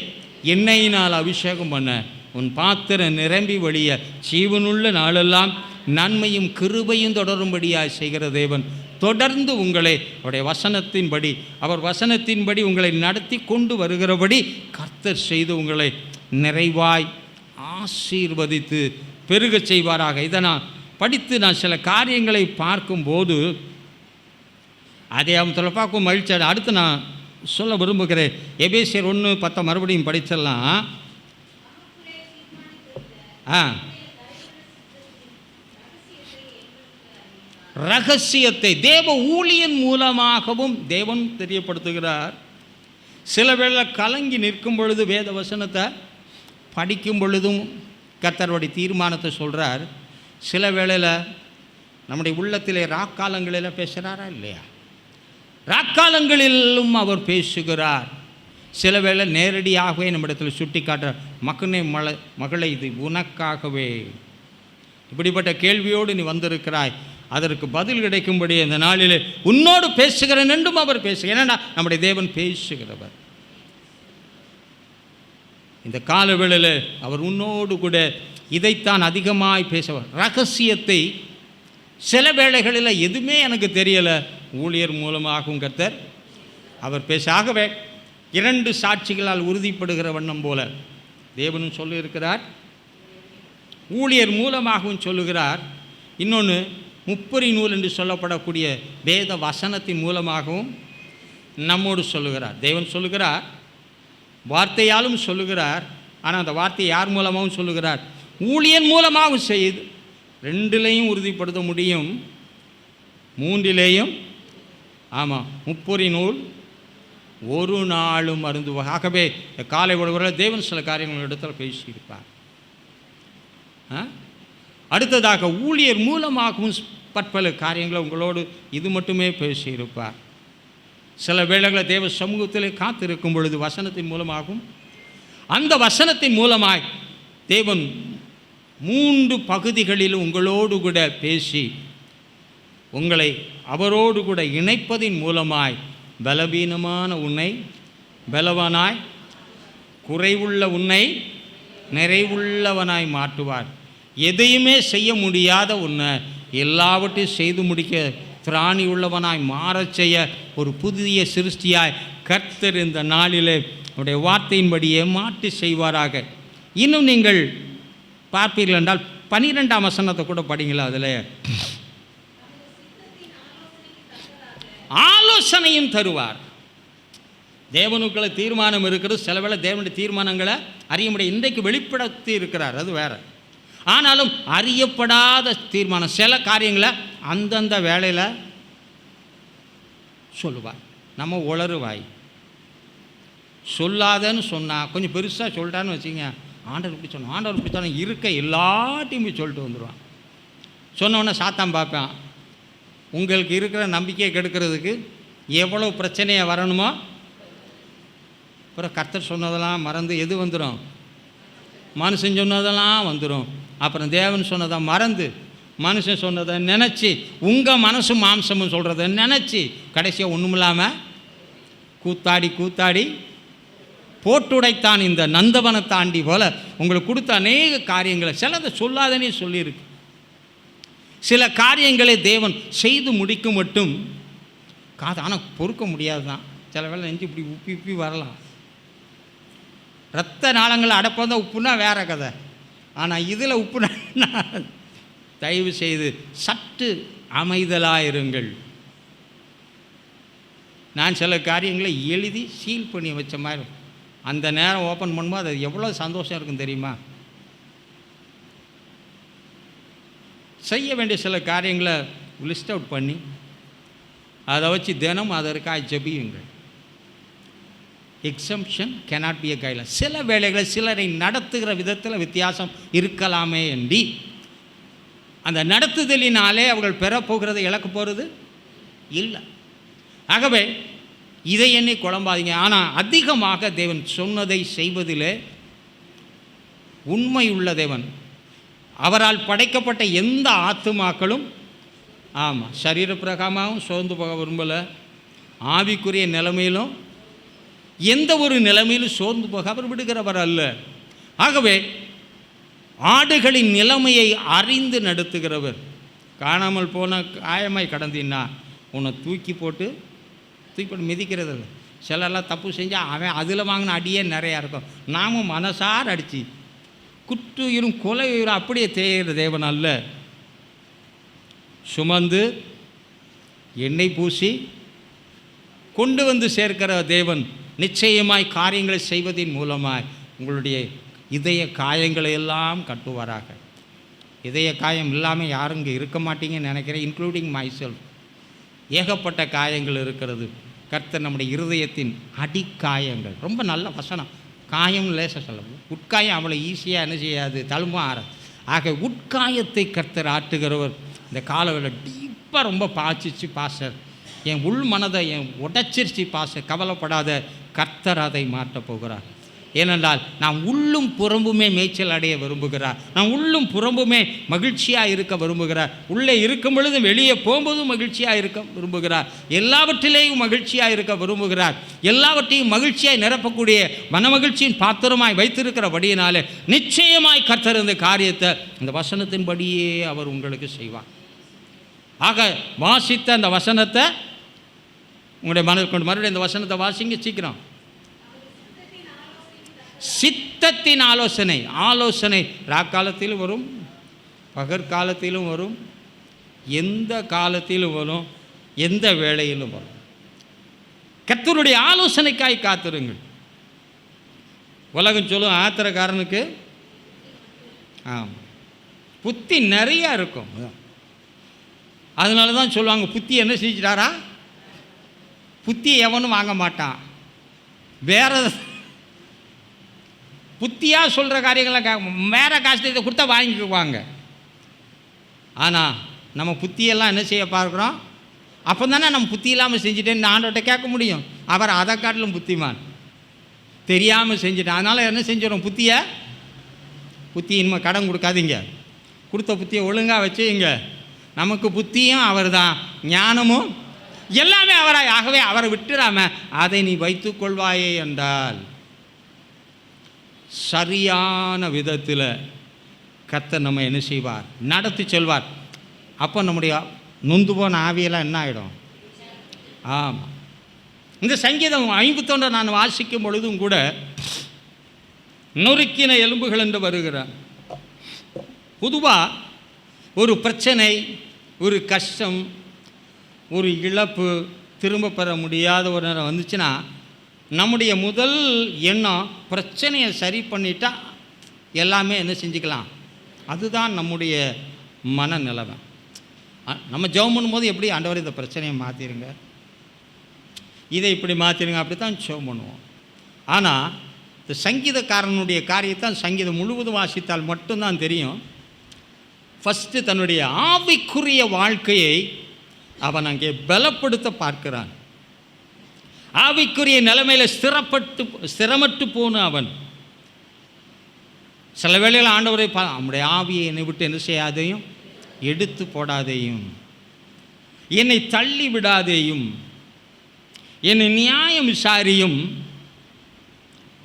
எண்ணெயினால் அபிஷேகம் பண்ண உன் பாத்திரம் நிரம்பி வழிய ஜீவனுள்ள நாளெல்லாம் நன்மையும் கிருபையும் தொடரும்படியாக செய்கிற தேவன் தொடர்ந்து உங்களை அவருடைய வசனத்தின்படி, அவர் வசனத்தின்படி உங்களை நடத்தி கொண்டு வருகிறபடி கர்த்தர் செய்து உங்களை நிறைவாய் ஆசீர்வதித்து பெருக செய்வாராக. இதை நான் படித்து நான் சில காரியங்களை பார்க்கும்போது அதை அவன் பார்க்கும் மகிழ்ச்சி. அடுத்து நான் சொல்ல விரும்புகிறேன். எபேசியர் 1:10 மறுபடியும் படிச்சிடலாம். ரகசியத்தை தேவ ஊழியன் மூலமாகவும் தேவன் தெரியப்படுத்துகிறார். சில வேளை கலங்கி நிற்கும் பொழுது வேத வசனத்தை படிக்கும் பொழுதும் கர்த்தருடைய தீர்மானத்தை சொல்கிறார். சில வேளையில் நம்முடைய உள்ளத்திலே ராக்காலங்களில் பேசுகிறாரா இல்லையா? ராக்காலங்களிலும் அவர் பேசுகிறார். சில வேளை நேரடியாகவே நம்மிடத்தில் சுட்டி காட்டுறார். மகளை இது உனக்காகவே இப்படிப்பட்ட கேள்வியோடு நீ வந்திருக்கிறாய், அதற்கு பதில் கிடைக்கும்படி அந்த நாளிலே உன்னோடு பேசுகிறேன் என்றும் அவர் பேசுகிறார். ஏன்னா நம்முடைய தேவன் பேசுகிறவர். இந்த காலவேளையில் அவர் உன்னோடு கூட இதைத்தான் அதிகமாய் பேசுவார். ரகசியத்தை சில வேளைகளில் எதுவுமே எனக்கு தெரியலை, ஊழியர் மூலமாகவும் கர்த்தர் அவர் பேச. ஆகவே 2 சாட்சிகளால் உறுதிப்படுகிற வண்ணம் போல தேவனும் சொல்லியிருக்கிறார், ஊழியர் மூலமாகவும் சொல்லுகிறார். இன்னொன்று முப்பரி நூல் என்று சொல்லப்படக்கூடிய வேத வசனத்தின் மூலமாகவும் நம்மோடு சொல்லுகிறார். தேவன் சொல்லுகிறார், வார்த்தையாலும் சொல்லுகிறார். ஆனால் அந்த வார்த்தை யார் மூலமாகவும் சொல்லுகிறார்? ஊழியன் மூலமாகவும் செய்து. ரெண்டுலேயும் உறுதிப்படுத்த முடியும், மூன்றிலேயும். ஆமாம், முப்பரி நூல் ஒரு நாளும் மருந்து. ஆகவே காலை உணவுகளில் தேவன் சில காரியங்கள் இடத்துல பேசியிருப்பார். அடுத்ததாக ஊழியர் மூலமாகவும் பற்பல காரியங்களை உங்களோடு இது மட்டுமே பேசியிருப்பார். சில வேளைகளில் தேவ சமூகத்திலே காத்திருக்கும் பொழுது வசனத்தின் மூலமாகவும், அந்த வசனத்தின் மூலமாய் தேவன் 3 பகுதிகளில் உங்களோடு கூட பேசி உங்களை அவரோடு கூட இணைப்பதின் மூலமாய் பலவீனமான உன்னை பலவானாய், குறைவுள்ள உன்னை நிறைவுள்ளவனாய் மாற்றுவார். எதையுமே செய்ய முடியாத உன்னை எல்லாவற்றையும் செய்து முடிக்க திராணி உள்ளவனாய் மாறச் செய்ய ஒரு புதிய சிருஷ்டியாய் கர்த்தர் இந்த நாளிலே அவருடைய வார்த்தையின்படியே மாற்றி செய்வாராக. இன்னும் நீங்கள் பார்ப்பீர்கள் என்றால் 12ஆம் வசனத்தை கூட படிங்களா. அதில் ஆலோசனையும் தருவார். தேவனுக்குள்ள தீர்மானம் இருக்கிறது. சில வேளை தேவனுடைய தீர்மானங்களை அறிய முடியும். இன்றைக்கு வெளிப்படுத்தி இருக்கிறார், அது வேற. ஆனாலும் அறியப்படாத தீர்மானம், சில காரியங்களை அந்தந்த வேளையில் சொல்லுவார். நம்ம உளறுவாய் சொல்லாதன்னு சொன்னால், கொஞ்சம் பெருசாக சொல்லிட்டான்னு வச்சுங்க, ஆண்டவர் இப்படி சொன்னோம், ஆண்டவர் இப்படி சொன்ன இருக்க எல்லாத்தையும் போய் சொல்லிட்டு வந்துடுவான். சொன்னோன்னே சாத்தான் பார்ப்பேன், உங்களுக்கு இருக்கிற நம்பிக்கையை கெடுக்கிறதுக்கு எவ்வளோ பிரச்சனையை வரணுமோ. அப்புறம் கர்த்தர் சொன்னதெல்லாம் மறந்து எது வந்துடும்? மனுஷன் சொன்னதெல்லாம் வந்துடும். அப்புறம் தேவன் சொன்னதை மறந்து மனுஷன் சொன்னதை நினச்சி, உங்கள் மனசும் மாம்சமும் சொல்கிறத நினச்சி கடைசியாக ஒன்றும் இல்லாமல் கூத்தாடி கூத்தாடி போட்டுடைத்தான் இந்த நந்தவனை தாண்டி போல் உங்களுக்கு கொடுத்த அநேக காரியங்களை சிலதை சொல்லாதனே சொல்லியிருக்கு. சில காரியங்களை தேவன் செய்து முடிக்கும் மட்டும் காது, ஆனால் பொறுக்க முடியாது தான். சில வேளை நெஞ்சு இப்படி உப்பி உப்பி வரலாம். இரத்த நாளங்களை அடப்பதான் உப்புனா வேற கதை. ஆனால் இதில் உப்புனா தயவு செய்து சற்று அமைதலாயிருங்கள். நான் சில காரியங்களை எழுதி சீல் பண்ணி வச்ச மாதிரி அந்த நேரம் ஓப்பன் பண்ணும்போது அது எவ்வளோ சந்தோஷம் இருக்கும் தெரியுமா? செய்ய வேண்டிய சில காரியங்களை லிஸ்ட் அவுட் பண்ணி அதை வச்சு தினம் அதற்காக ஜெபியுங்கள். Exemption cannot be a guideline. சில வேளைகளை சிலரை நடத்துகிற விதத்தில் வித்தியாசம் இருக்கலாமே என்று அந்த நடத்துதலினாலே அவர்கள் பெறப்போகிறதை இழக்க போகிறது இல்லை. ஆகவே இதை எண்ணி குழம்பாதீங்க. ஆனால் அதிகமாக தேவன் சொன்னதை செய்வதிலே உண்மையுள்ள தேவன். அவரால் படைக்கப்பட்ட எந்த ஆத்துமாக்களும் ஆமாம் சரீர பிரகாரமாகவும் சோர்ந்து போக விரும்பலை, ஆவிக்குரிய நிலைமையிலும் எந்த ஒரு நிலைமையிலும் சோர்ந்து போக அவர் விடுகிறவர் அல்ல. ஆகவே ஆடுகளின் நிலைமையை அறிந்து நடத்துகிறவர். காணாமல் போன காயமாய் கடந்தின்னா உன்னை தூக்கி போட்டு மிதிக்கிறது இல்லை. சிலர்லாம் தப்பு செஞ்சால் அவன் அதில் வாங்கின அடியே நிறையா இருக்கும். நாமும் மனசார அடித்து குற்றுயிரும் கொலையுயிரும் அப்படியே தேய்கிற தேவன் அல்ல. சுமந்து எண்ணெய் பூசி கொண்டு வந்து சேர்க்கிற தேவன். நிச்சயமாய் காரியங்களை செய்வதின் மூலமாய் உங்களுடைய இதய காயங்களை எல்லாம் கட்டுவாராக. இதய காயம் இல்லாமல் யாரும் இங்கே இருக்க மாட்டீங்கன்னு நினைக்கிறேன், இன்க்ளூடிங் மை செல்ஃப். ஏகப்பட்ட காயங்கள் இருக்கிறது. கர்த்தர் நம்முடைய இருதயத்தின் அடிக்காயங்கள். ரொம்ப நல்ல வசனம். காயம் லேசாக சொல்ல, உட்காயம் அவ்வளோ ஈஸியாக என்ன செய்யாது, தழும்பும் ஆற. ஆக உட்காயத்தை கர்த்தர் ஆட்டுகிறவர். இந்த காலவில் டீப்பாக ரொம்ப பாய்ச்சிச்சு பாஸ்டர், என் உள் மனதை என் உடைச்சிருச்சு பாஸ்டர். கவலைப்படாத, கர்த்தர் அதை மாற்றப் போகிறார். ஏனென்றால் நாம் உள்ளும் புறம்புமே மேய்ச்சல் அடைய விரும்புகிறார். நாம் உள்ளும் புறம்புமே மகிழ்ச்சியாக இருக்க விரும்புகிறார். உள்ளே இருக்கும் பொழுது வெளியே போகும்போதும் மகிழ்ச்சியாக இருக்க விரும்புகிறார். எல்லாவற்றிலேயும் மகிழ்ச்சியாக இருக்க விரும்புகிறார். எல்லாவற்றையும் மகிழ்ச்சியாய் நிரப்பக்கூடிய மனமகிழ்ச்சியின் பாத்திரமாய் வைத்திருக்கிறபடியினாலே நிச்சயமாய் கர்த்தர் இந்த காரியத்தை இந்த வசனத்தின்படியே அவர் உங்களுக்கு செய்வார். ஆக வாசித்த அந்த வசனத்தை உங்களுடைய மனதில் கொண்டு மறுபடியும் இந்த வசனத்தை வாசிங்க சீக்கிரம். சித்தத்தின் ஆலோசனை. ஆலோசனை ராக்காலத்திலும் வரும், பகற்காலத்திலும் வரும், எந்த காலத்திலும் வரும், எந்த வேளையிலும் வரும். கர்த்தருடைய ஆலோசனைக்காய் காத்திருங்கள். உலகம் சொல்லும் ஆத்திரக்காரனுக்கு புத்தி நிறையா இருக்கும். அதனால தான் சொல்லுவாங்க, புத்தி என்ன செஞ்சிட்டாரா, புத்தியை எவனும் வாங்க மாட்டான். வேற புத்தியாக சொல்கிற காரியங்களை வேற காசு இதை கொடுத்தா வாங்கிக்குவாங்க. ஆனால் நம்ம புத்தியெல்லாம் என்ன செய்ய பார்க்குறோம், அப்போ தானே நம்ம புத்தி இல்லாமல் செஞ்சுட்டேன்னு ஆண்டவர்கிட்ட கேட்க முடியும். அவர் அதை காட்டிலும் புத்திமான், தெரியாமல் செஞ்சுட்டேன். அதனால் என்ன செஞ்சிடும், புத்தி இனிமேல் கடன் கொடுக்காதீங்க, கொடுத்த புத்தியை ஒழுங்காக வச்சுங்க. நமக்கு புத்தியும் அவர் தான், ஞானமும் எல்லாமே அவராய். ஆகவே அவரை விட்டுடாம அதை நீ வைத்துக் கொள்வாயே என்றால் சரியான விதத்தில் கர்த்தர் நம்ம என்ன செய்வார், நடத்தி செல்வார். அப்போ நம்முடைய நொந்து போன ஆவியெல்லாம் என்ன ஆகிடும். ஆமாம், இந்த சங்கீதம் 51 நான் வாசிக்கும் பொழுதும் கூட நொறுக்கின எலும்புகள் என்று வருகிறார். பொதுவாக ஒரு பிரச்சனை, ஒரு கஷ்டம், ஒரு இழப்பு, திரும்ப பெற முடியாத ஒரு நேரம் வந்துச்சுன்னா நம்முடைய முதல் எண்ணம் பிரச்சனையை சரி பண்ணிட்டா எல்லாமே என்ன செஞ்சுக்கலாம். அதுதான் நம்முடைய மனநிலைமை. நம்ம ஜெபம் பண்ணும்போது எப்படி, ஆண்டவர் இந்த பிரச்சனையை மாற்றிடுங்க, இதை இப்படி மாற்றிடுங்க, அப்படி தான் ஜெபம் பண்ணுவோம். ஆனால் இந்த சங்கீதக்காரனுடைய காரியத்தை சங்கீதம் முழுவதும் வாசித்தால் மட்டும்தான் தெரியும். ஃபஸ்ட்டு தன்னுடைய ஆவிக்குரிய வாழ்க்கையை அவன் அங்கே பலப்படுத்த பார்க்கிறான். ஆவிக்குரிய நிலைமையில் ஸ்திரமட்டு போன அவன் சில வேளையில் ஆண்டவரை நம்முடைய ஆவியை என்னை விட்டு என்ன செய்யாதையும், எடுத்து போடாதேயும், என்னை தள்ளி விடாதேயும், என்னை நியாயம் விசாரியும்,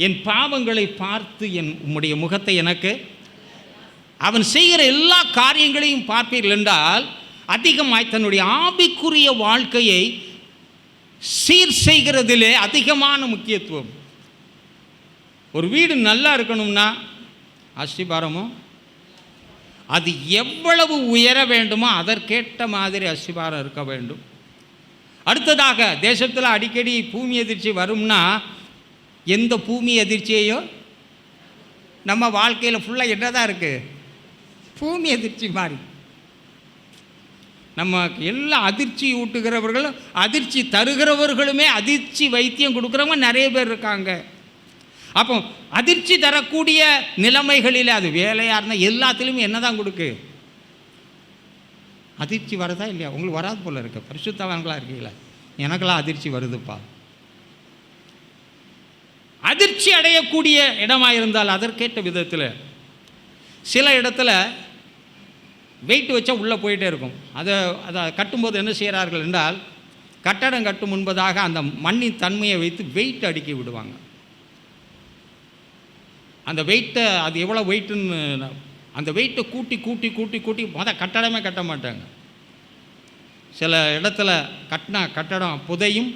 என் பாவங்களை பார்த்து உம்முடைய முகத்தை எனக்கு. அவன் செய்கிற எல்லா காரியங்களையும் பார்ப்பீர்கள் என்றால் அதிகமாய் தன்னுடைய ஆவிக்குரிய வாழ்க்கையை சீர் செய்கிறதிலே அதிகமான முக்கியத்துவம். ஒரு வீடு நல்லா இருக்கணும்னா அஸ்திபாரமும் அது எவ்வளவு உயர வேண்டுமோ அதற்கேற்ற மாதிரி அஸ்திபாரம் இருக்க வேண்டும். அடுத்ததாக தேசத்தில் அடிக்கடி பூமி எதிர்ச்சி வரும்னா எந்த பூமி எதிர்ச்சியையோ நம்ம வாழ்க்கையில் ஃபுல்லாக என்ன தான் இருக்குது, பூமி எதிர்ச்சி மாதிரி. நம்ம எல்லா அதிர்ச்சி ஊட்டுகிறவர்களும் அதிர்ச்சி தருகிறவர்களுமே அதிர்ச்சி வைத்தியம் கொடுக்குறவங்க நிறைய பேர் இருக்காங்க. அப்போ அதிர்ச்சி தரக்கூடிய நிலைமைகளில் அது வேலையாக இருந்தால் எல்லாத்துலேயுமே என்ன தான் கொடுக்கு, அதிர்ச்சி வருதா இல்லையா? உங்களுக்கு வராது போல் இருக்கு, பரிசுத்தவான்களாக இருக்கீங்களா? எனக்கெல்லாம் அதிர்ச்சி வருதுப்பா. அதிர்ச்சி அடையக்கூடிய இடமாக இருந்தால் அதற்கேற்ற விதத்தில் சில இடத்துல வெயிட் வச்சா உள்ளே போயிட்டே இருக்கும். அதை கட்டும்போது என்ன செய்கிறார்கள் என்றால் கட்டடம் கட்டும் முன்பதாக அந்த மண்ணின் தன்மையை வைத்து வெயிட் அடுக்கி விடுவாங்க. அந்த வெயிட்டை, அது எவ்வளோ வெயிட்டுன்னு அந்த வெயிட்டை கூட்டி கூட்டி கூட்டி கூட்டி கட்டடமே கட்ட மாட்டாங்க. சில இடத்துல கட்டடம் புதையும்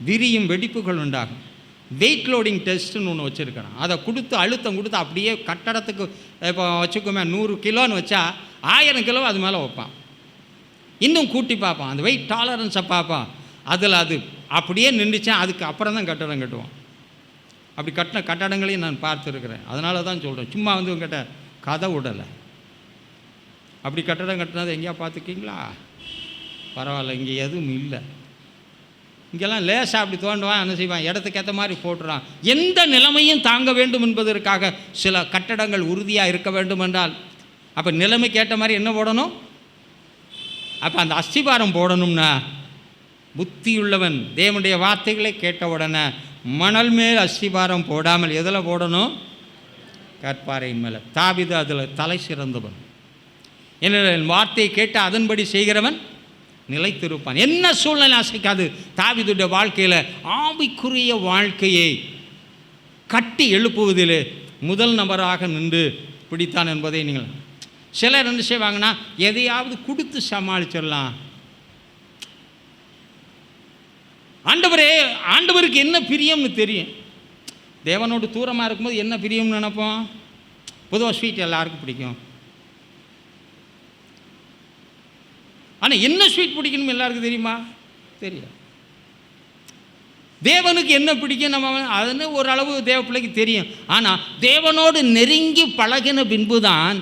விரியும் வெடிப்புகள் உண்டாகும். வெயிட் லோடிங் டெஸ்ட்டுன்னு ஒன்று வச்சுருக்கிறேன். அதை கொடுத்து அழுத்தம் கொடுத்து அப்படியே கட்டடத்துக்கு இப்போ வச்சுக்கோமே 100 கிலோன்னு வச்சா 1000 கிலோ அது மேலே வைப்பான். இன்னும் கூட்டி பார்ப்பான், அந்த வெயிட் டாலரன்ஸை பார்ப்பான். அதில் அது அப்படியே நின்றுச்சேன், அதுக்கு அப்புறம் தான் கட்டடம் கட்டுவான். அப்படி கட்டின கட்டடங்களையும் நான் பார்த்துருக்குறேன். அதனால தான் சொல்கிறேன், சும்மா வந்து உங்கள்கிட்ட கதை விடலை. அப்படி கட்டடம் கட்டினது எங்கேயா பார்த்துக்கிங்களா? பரவாயில்ல, இங்கே எதுவும் இல்லை. இங்கெல்லாம் லேசாக அப்படி தோண்டுவான், என்ன செய்வான், இடத்துக்கு ஏற்ற மாதிரி போட்டுறான். எந்த நிலைமையும் தாங்க வேண்டும் என்பதற்காக சில கட்டடங்கள் உறுதியாக இருக்க வேண்டும் என்றால் அப்போ நிலைமைக்கு ஏற்ற மாதிரி என்ன போடணும்? அப்போ அந்த அஸ்திபாரம் போடணும்னா புத்தியுள்ளவன் தேவனுடைய வார்த்தைகளை கேட்ட உடனே மணல் மேல் அஸ்திபாரம் போடாமல் எதில் போடணும்? கற்பாறையின் மேலே. தாவீது அதில் தலை சிறந்தவன். என் வார்த்தையை கேட்டு அதன்படி செய்கிறவன் நிலைத்திருப்பான். என்ன சூழ்நிலை அசைக்காது. தாவீதுடைய வாழ்க்கையில் ஆவிக்குரிய வாழ்க்கையை கட்டி எழுப்புவதில் முதல் நபராக நின்று பிடித்தான் என்பதை நீங்கள். சிலர் என்ன செய்வாங்கன்னா எதையாவது கொடுத்து சமாளிச்சிடலாம். ஆண்டவருக்கு என்ன பிரியம்னு தெரியும். தேவனோடு தூரமாக இருக்கும்போது என்ன பிரியம்னு நினைப்போம். பொதுவாக ஸ்வீட் எல்லாருக்கும் பிடிக்கும். ஆனால் என்ன ஸ்வீட் பிடிக்கணும் எல்லாருக்கும் தெரியுமா? தெரியும். தேவனுக்கு என்ன பிடிக்கும் நம்ம அதுன்னு ஓரளவு தேவ பிள்ளைக்கு தெரியும். ஆனால் தேவனோடு நெருங்கி பழகின பின்புதான்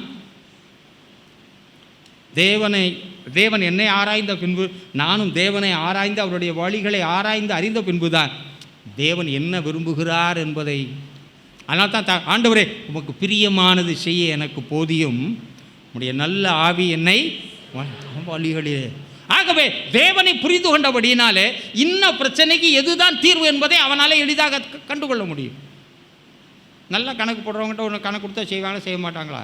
தேவன் என்னை ஆராய்ந்த பின்பு நானும் தேவனை ஆராய்ந்து அவருடைய வழிகளை ஆராய்ந்து அறிந்த பின்புதான் தேவன் என்ன விரும்புகிறார் என்பதை. அதனால் தான் ஆண்டவரே உமக்கு பிரியமானது செய்ய எனக்கு போதியும், உம்முடைய நல்ல ஆவி என்னை வழிகளிலே. ஆகவே தேவனை புரிந்து கொண்டபடியினாலே இன்ன பிரச்சனைக்கு எதுதான் தீர்வு என்பதை அவனால் எளிதாக கண்டுகொள்ள முடியும். நல்லா கணக்கு போடுறவங்ககிட்ட ஒன்று கணக்கு கொடுத்தா செய்வாங்களா செய்ய மாட்டாங்களா?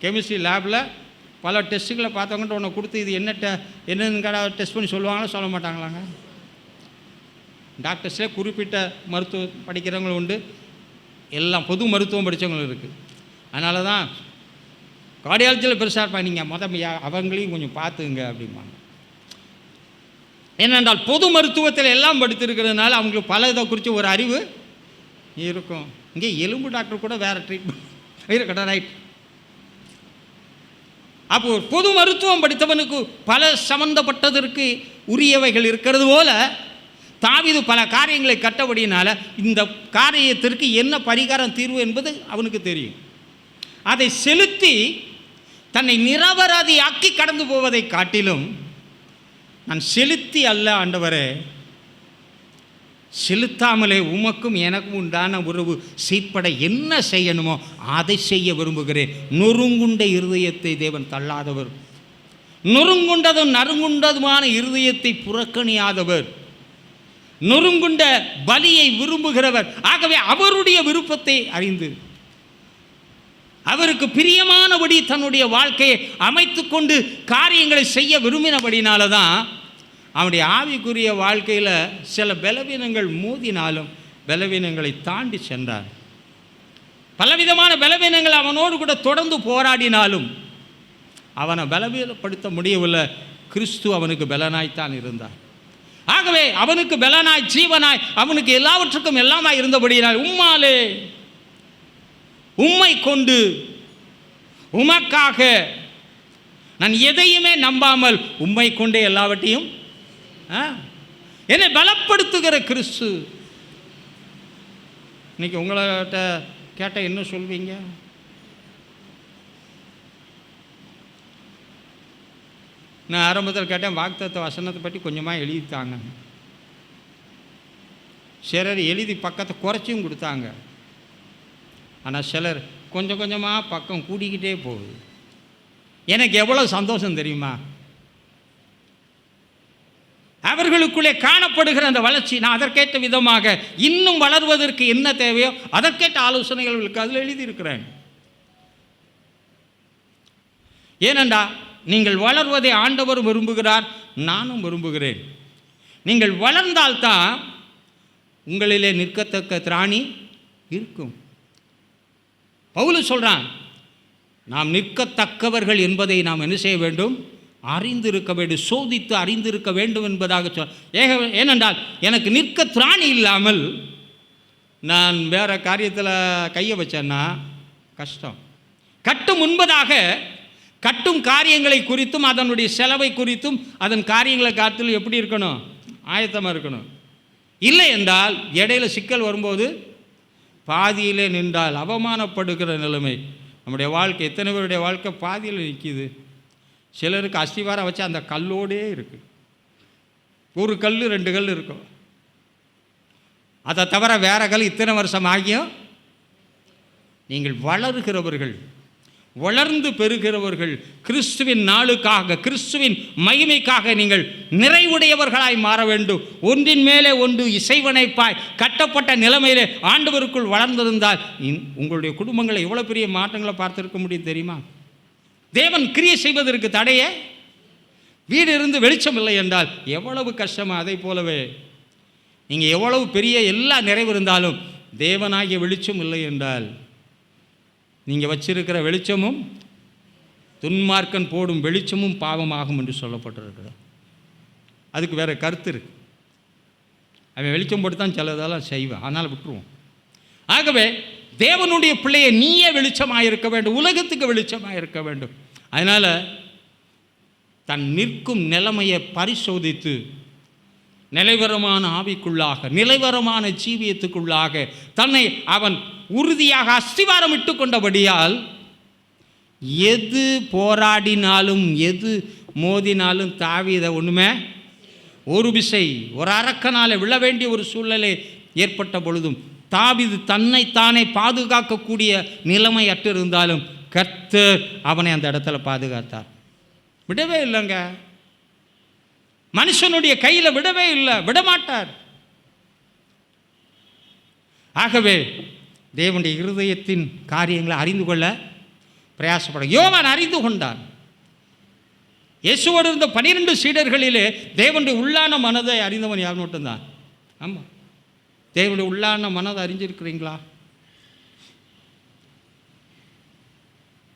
கெமிஸ்ட்ரி லேபில் பல டெஸ்ட்டுகளை பார்த்தவங்ககிட்ட ஒன்று கொடுத்து இது என்னன்னு டெஸ்ட் பண்ணி சொல்லுவாங்களா சொல்ல மாட்டாங்களாங்க? டாக்டர்ஸே குறிப்பிட்ட மருத்துவம் படிக்கிறவங்களும் உண்டு, எல்லாம் பொது மருத்துவம் படித்தவங்களும் இருக்குது. அதனால தான் கார்டியாலஜியில் பெருசாக இருப்பாங்க, நீங்கள் அவங்களையும் கொஞ்சம் பார்த்துங்க அப்படிம்பாங்க. ஏனென்றால் பொது மருத்துவத்தில் எல்லாம் படித்திருக்கிறதுனால அவங்களுக்கு பல இதை குறித்து ஒரு அறிவு இருக்கும். இங்கே எலும்பு டாக்டர் கூட வேறு ட்ரீட்மெண்ட் இருக்கட்டும், ரைட். அப்போ பொது மருத்துவம் படித்தவனுக்கு பல சம்பந்தப்பட்டதற்கு உரியவைகள் இருக்கிறது போல தாவீது பல காரியங்களை கட்டபடியினால இந்த காரியத்திற்கு என்ன பரிகாரம் தீர்வு என்பது அவனுக்கு தெரியும். அதை செலுத்தி தன்னை நிரபராதியாக்கி கடந்து போவதை காட்டிலும் நான் செலுத்தி அல்ல ஆண்டவரே, செலுத்தாமலே உமக்கும் எனக்கும் உண்டான உறவு சீர்பட என்ன செய்யணுமோ அதை செய்ய விரும்புகிறேன். நொறுங்குண்ட இருதயத்தை தேவன் தள்ளாதவர், நொறுங்குண்டதும் நறுங்குண்டதுமான இருதயத்தை புறக்கணியாதவர், நொறுங்குண்ட பலியை விரும்புகிறவர். ஆகவே அவருடைய விருப்பத்தை அறிந்து அவருக்கு பிரியமானபடி தன்னுடைய வாழ்க்கையை அமைத்து கொண்டு காரியங்களை செய்ய விரும்பினபடினால தான் அவனுடைய ஆவிக்குரிய வாழ்க்கையில் சில பலவீனங்கள் மோதினாலும் பலவீனங்களை தாண்டி சென்றார். பலவிதமான பலவீனங்கள் அவனோடு கூட தொடர்ந்து போராடினாலும் அவனை பலவீனப்படுத்த முடியவில்லை. கிறிஸ்து அவனுக்கு பலனாய்த்தான் இருந்தார். ஆகவே அவனுக்கு பலனாய் ஜீவனாய் அவனுக்கு எல்லாவற்றுக்கும் எல்லாமாய் இருந்தபடியினால் உம்மாலே உம்மை கொண்டு உமக்காக நான் எதையுமே நம்பாமல் உம்மை கொண்டே எல்லாவற்றையும் என்னை பலப்படுத்துகிற கிறிஸ்து. இன்னைக்கு உங்கள்கிட்ட கேட்டால் என்ன சொல்வீங்க? நான் ஆரம்பத்தில் கேட்டேன், வாக்குத்தத்த வசனத்தை பற்றி கொஞ்சமாக எழுதித்தாங்க. சிலர் எழுதி பக்கத்தை குறைச்சியும் கொடுத்தாங்க. ஆனால் சிலர் கொஞ்சம் கொஞ்சமாக பக்கம் கூடிக்கிட்டே போகுது. எனக்கு எவ்வளோ சந்தோஷம் தெரியுமா? அவர்களுக்குள்ளே காணப்படுகிற அந்த வளர்ச்சி. நான் அதற்கேற்ற விதமாக இன்னும் வளர்வதற்கு என்ன தேவையோ அதற்கேற்ற ஆலோசனைகளுக்கு அதில் எழுதியிருக்கிறேன். ஏனென்றா நீங்கள் வளர்வதை ஆண்டவர் விரும்புகிறார், நானும் விரும்புகிறேன். நீங்கள் வளர்ந்தால்தான் உங்களிலே நிற்கத்தக்க திராணி இருக்கும். பவுல் சொல்கிறான், நாம் நிற்கத்தக்கவர்கள் என்பதை நாம் என்ன செய்ய வேண்டும்? அறிந்திருக்க வேண்டும், சோதித்து அறிந்திருக்க வேண்டும் என்பதாக ஏனென்றால் எனக்கு நிற்க திராணி இல்லாமல் நான் வேறு காரியத்தில் கையை வச்சேன்னா கஷ்டம். கட்டும் முன்பதாக கட்டும் காரியங்களை குறித்தும் அதனுடைய செலவை குறித்தும் அதன் காரியங்களை காத்தில் எப்படி இருக்கணும்? ஆயத்தமாக இருக்கணும். இல்லை என்றால் இடையில சிக்கல் வரும்போது பாதியிலே நின்றால் அவமானப்படுகிற நிலைமை. நம்முடைய வாழ்க்கை, எத்தனை பேருடைய வாழ்க்கை பாதியில் நிற்கிது. சிலருக்கு அஸ்திவாரம் வச்சு அந்த கல்லோடே இருக்குது. ஒரு கல் 2 கல் இருக்கும். அதை தவிர வேற கல் இத்தனை வருஷம் ஆகியும் நீங்கள் வளர்கிறவர்கள், வளர்ந்து பெறுகிறவர்கள், கிறிஸ்துவின் நாளுக்காக கிறிஸ்துவின் மகிமைக்காக நீங்கள் நிறைவுடையவர்களாய் மாற வேண்டும். ஒன்றின் மேலே ஒன்று இசைவனைப்பாய் கட்டப்பட்ட நிலைமையிலே ஆண்டவருக்குள் வளர்ந்திருந்தால் உங்களுடைய குடும்பங்களை எவ்வளோ பெரிய மாற்றங்களை பார்த்துருக்க முடியும் தெரியுமா? தேவன் கிரியை செய்வதற்கு தடைய வீடு இருந்து வெளிச்சம் இல்லை என்றால் எவ்வளவு கஷ்டமா? அதை போலவே நீங்கள் எவ்வளவு பெரிய எல்லா நிறைவு இருந்தாலும் தேவனாகிய வெளிச்சம் இல்லை என்றால் நீங்கள் வச்சிருக்கிற வெளிச்சமும் துன்மார்க்கன் போடும் வெளிச்சமும் பாவமாகும் என்று சொல்லப்பட்டிருக்கிறது. அதுக்கு வேறு கருத்து இருக்கு. அவன் வெளிச்சம் போட்டு தான் சிலதெல்லாம் செய்வான், அதனால் விட்டுருவோம். ஆகவே தேவனுடைய பிள்ளையை நீயே வெளிச்சமாக இருக்க வேண்டும், உலகத்துக்கு வெளிச்சமாக இருக்க வேண்டும். அதனால் தன் நிற்கும் நிலைமையை பரிசோதித்து நிலைவரமான ஆவிக்குள்ளாக, நிலைவரமான ஜீவியத்துக்குள்ளாக தன்னை அவன் உறுதியாக அஸ்திவாரம் இட்டு கொண்டபடியால் எது போராடினாலும் எது மோதினாலும் தாவீதை ஒன்றுமே ஒரு விசை ஒரு அரக்கனால விழ வேண்டிய ஒரு சூழ்நிலை ஏற்பட்ட பொழுதும் தாவீது தன்னைத்தானே பாதுகாக்கக்கூடிய நிலைமை அற்றிருந்தாலும் கர்த்தர் அவனை அந்த இடத்துல பாதுகாத்தார். விடவே இல்லைங்க, மனுஷனுடைய கையில் விடவே இல்லை, விடமாட்டார். ஆகவே தேவனுடைய இருதயத்தின் காரியங்களை அறிந்து கொள்ள பிரயாசப்பட யோவான் அறிந்து கொண்டான். இயேசுவோடு இருந்த 12 சீடர்களிலே தேவனுடைய உள்ளான மனதை அறிந்தவன் யார் மட்டும்தான். ஆமாம், தேவனுடைய உள்ளான மனதை அறிஞ்சிருக்கிறீங்களா?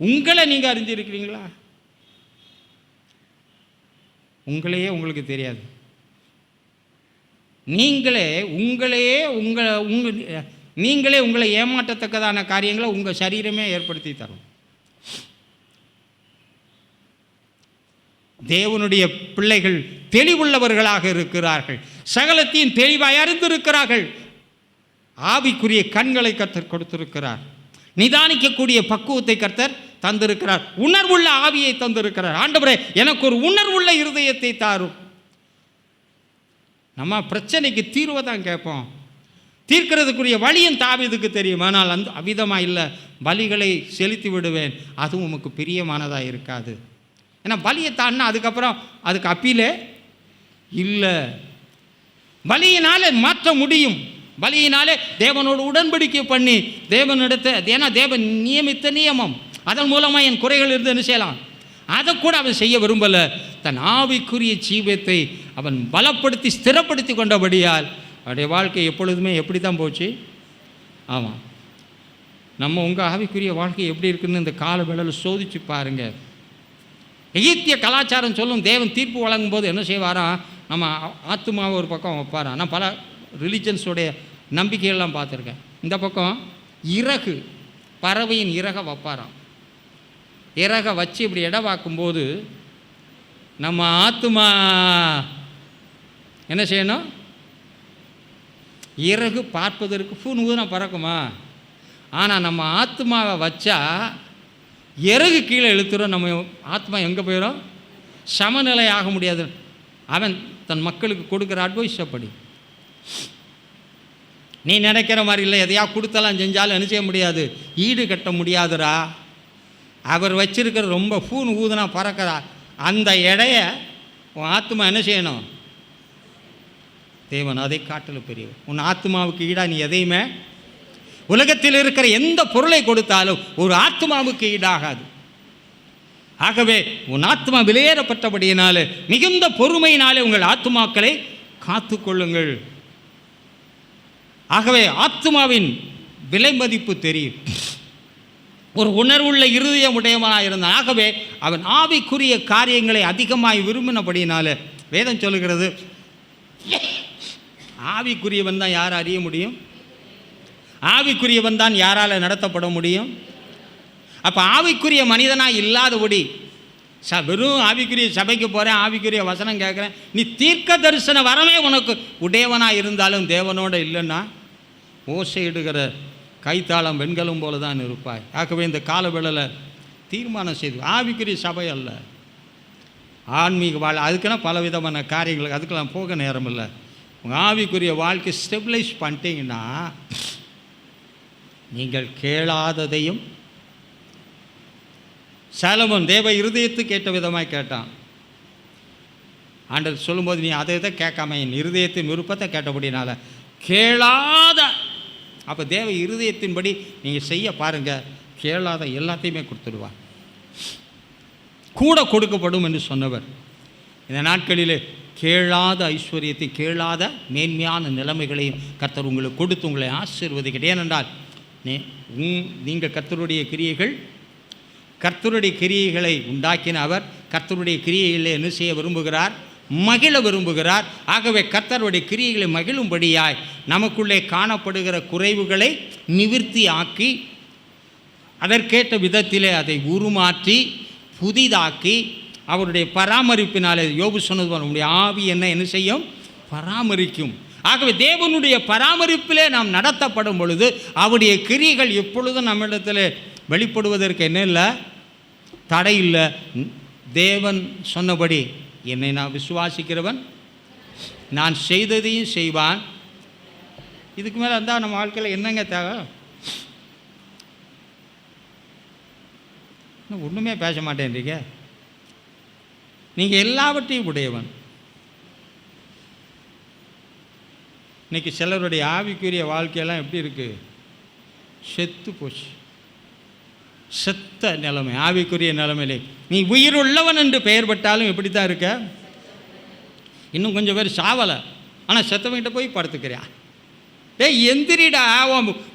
உங்களை நீங்கள் அறிஞ்சிருக்கிறீங்களா? உங்களையே உங்களுக்கு தெரியாது. நீங்களே உங்களை ஏமாற்றத்தக்கதான காரியங்களை உங்கள் சரீரமே ஏற்படுத்தி தரும். தேவனுடைய பிள்ளைகள் தெளிவுள்ளவர்களாக இருக்கிறார்கள், சகலத்தையும் தெளிவாய் அறிந்திருக்கிறார்கள். ஆவிக்குரிய கண்களை கர்த்தர் கொடுத்திருக்கிறார், நிதானிக்கக்கூடிய பக்குவத்தை கர்த்தர் தந்திருக்கிறார், உணர்வுள்ள ஆவியை தந்திருக்கிறார். ஆண்டவரே, எனக்கு ஒரு உணர்வுள்ள இருதயத்தை தாரும். நம்ம பிரச்சனைக்கு தீர்வை தான் கேட்போம், தீர்க்கிறதுக்குரிய வழியும் தாவீதுக்கு தெரியும். ஆனால் அந்த அவிதமாக இல்லை, பலிகளை செலுத்தி விடுவேன், அதுவும் உமக்கு பிரியமானதாக இருக்காது. ஏன்னா பலியை தாண்டினா அதுக்கப்புறம் அதுக்கு அப்பீலே இல்லை. பலியினாலே மாற்ற முடியும், பலியினாலே தேவனோடு உடன்படிக்கை பண்ணி தேவனிடத்தை, ஏன்னா தேவன் நியமித்த நியமம், அதன் மூலமாக என் குறைகள் இருந்து என்ன செய்யலாம், அதை கூட அவன் செய்ய விரும்பலை. தன் ஆவிக்குரிய ஜீவியத்தை அவன் பலப்படுத்தி ஸ்திரப்படுத்தி கொண்டபடியால் அவருடைய வாழ்க்கை எப்பொழுதுமே எப்படி தான் போச்சு. ஆமாம், நம்ம உங்கள் ஆவிக்குரிய வாழ்க்கை எப்படி இருக்குன்னு இந்த கால வேளையில் சோதிச்சு பாருங்கள். எகிப்திய கலாச்சாரம் சொல்லும், தேவன் தீர்ப்பு வழங்கும் போது என்ன செய்வாராம், நம்ம ஆத்துமாவை ஒரு பக்கம் வைப்பாராம். நான் பல ரிலிஜன்ஸோடைய நம்பிக்கையெல்லாம் பார்த்துருக்கேன். இந்த பக்கம் இறகு, பறவையின் இறகை வைப்பாராம். இறகை வச்சு இப்படி இடவாக்கும்போது நம்ம ஆத்துமா என்ன செய்யணும், இறகு பார்ப்பதற்கு பூன் ஊதுனா பறக்குமா, ஆனால் நம்ம ஆத்மாவை வச்சா இறகு கீழே இழுத்துரும், நம்ம ஆத்மா எங்கே போயிடும், சமநிலை ஆக முடியாது. அவன் தன் மக்களுக்கு கொடுக்குற அட்வைஸ் அப்படி. நீ நினைக்கிற மாதிரி இல்லை, எதையா கொடுத்தலாம் செஞ்சாலும் என்ன செய்ய முடியாது, ஈடு கட்ட முடியாதுரா. அவர் வச்சிருக்கிற ரொம்ப பூன் ஊதுனா பறக்கிறா, அந்த எடைய உன் ஆத்மா என்ன செய்யணும், தேவன் அதை காட்டில் பெரியவர். உன் ஆத்மாவுக்கு ஈடாக நீ எதையுமே, உலகத்தில் இருக்கிற எந்த பொருளை கொடுத்தாலும் ஒரு ஆத்மாவுக்கு ஈடாகாது. ஆகவே உன் ஆத்மா விலையேறப்பட்டபடியினாலே மிகுந்த பொறுமையினாலே உங்கள் ஆத்மாக்களை காத்து கொள்ளுங்கள். ஆகவே ஆத்மாவின் விலை மதிப்பு தெரியும். ஒரு உணர்வுள்ள இருதயம் உடையவனாக இருந்தான். ஆகவே அவன் ஆவிக்குரிய காரியங்களை அதிகமாய் விரும்பினபடியினால வேதம் சொல்லுகிறது, ஆவிக்குரியவன் தான் யார் அறிய முடியும், ஆவிக்குரியவன் தான் யாரால் நடத்தப்பட முடியும். அப்போ ஆவிக்குரிய மனிதனாக இல்லாதபடி வெறும் ஆவிக்குரிய சபைக்கு போகிறேன், ஆவிக்குரிய வசனம் கேட்குறேன், நீ தீர்க்க தரிசன வரமே உனக்கு உடையவனாக இருந்தாலும் தேவனோட இல்லைன்னா ஓசையிடுகிற கைத்தாளம் வெண்கலம் போல தான் இருப்பாய். ஆகவே இந்த காலவேளையில் தீர்மானம் செய்து, ஆவிக்குரிய சபை அல்ல, ஆன்மீக வாழ், அதுக்குன்னா பலவிதமான காரியங்கள், அதுக்கெல்லாம் போக நேரம் இல்லை. உங்கள் ஆவிக்குரிய வாழ்க்கை ஸ்டெபிலைஸ் பண்ணிட்டீங்கன்னா நீங்கள் கேளாததையும், சாலமோன் தேவ இருதயத்துக்கு கேட்ட விதமாக கேட்டான். ஆண்டவர் சொல்லும்போது நீ அதை இதை கேட்காம என் இருதயத்தின் விருப்பத்தை கேட்டபடினால கேளாத, அப்போ தேவ இருதயத்தின்படி நீங்கள் செய்ய பாருங்கள், கேளாத எல்லாத்தையுமே கொடுத்துடுவார், கூட கொடுக்கப்படும் என்று சொன்னவர். இந்த நாட்களிலே கேளாத ஐஸ்வர்யத்தை, கேளாத மேன்மையான நிலைமைகளையும் கர்த்தர் உங்களுக்கு கொடுத்து உங்களை ஆசீர்வதிக்கிறேன். ஏனென்றால் நீங்கள் கர்த்தருடைய கிரியைகள், கர்த்தருடைய கிரியைகளை உண்டாக்கின அவர் கர்த்தருடைய கிரியைகளை என்ன செய்ய விரும்புகிறார், மகிழ விரும்புகிறார். ஆகவே கர்த்தருடைய கிரியைகளை மகிழும்படியாய் நமக்குள்ளே காணப்படுகிற குறைவுகளை நிவிர்த்தி ஆக்கி அதற்கேற்ற விதத்திலே அதை உருமாற்றி புதிதாக்கி அவருடைய பராமரிப்பினாலே. யோபு சொன்னது போல உங்களுடைய ஆவி என்ன செய்யும்? பராமரிக்கும். ஆகவே தேவனுடைய பராமரிப்பிலே நாம் நடத்தப்படும் பொழுது அவருடைய கிரியைகள் எப்பொழுதும் நம்மிடத்தில் வெளிப்படுவதற்கு என்ன இல்லை? தடை இல்லை. தேவன் சொன்னபடி என்னை நான் விசுவாசிக்கிறவன் நான் செய்ததையும் செய்வான். இதுக்கு மேலே இருந்தால் நம்ம வாழ்க்கையில் என்னங்க தேவை? ஒன்றுமே பேச மாட்டேன்றீங்க. நீங்கள் எல்லாவற்றையும் உடையவன். இன்றைக்கி சிலருடைய ஆவிக்குரிய வாழ்க்கையெல்லாம் எப்படி இருக்குது? செத்து போச்சு. செத்த நிலைமை, ஆவிக்குரிய நிலைமையிலே. நீ உயிருள்ளவன் என்று பெயர் பட்டாலும் எப்படி தான் இருக்க? இன்னும் கொஞ்சம் பேர் சாவலை, ஆனால் செத்தவங்கிட்ட போய் படுத்துக்கிறியா? எந்திரிடா,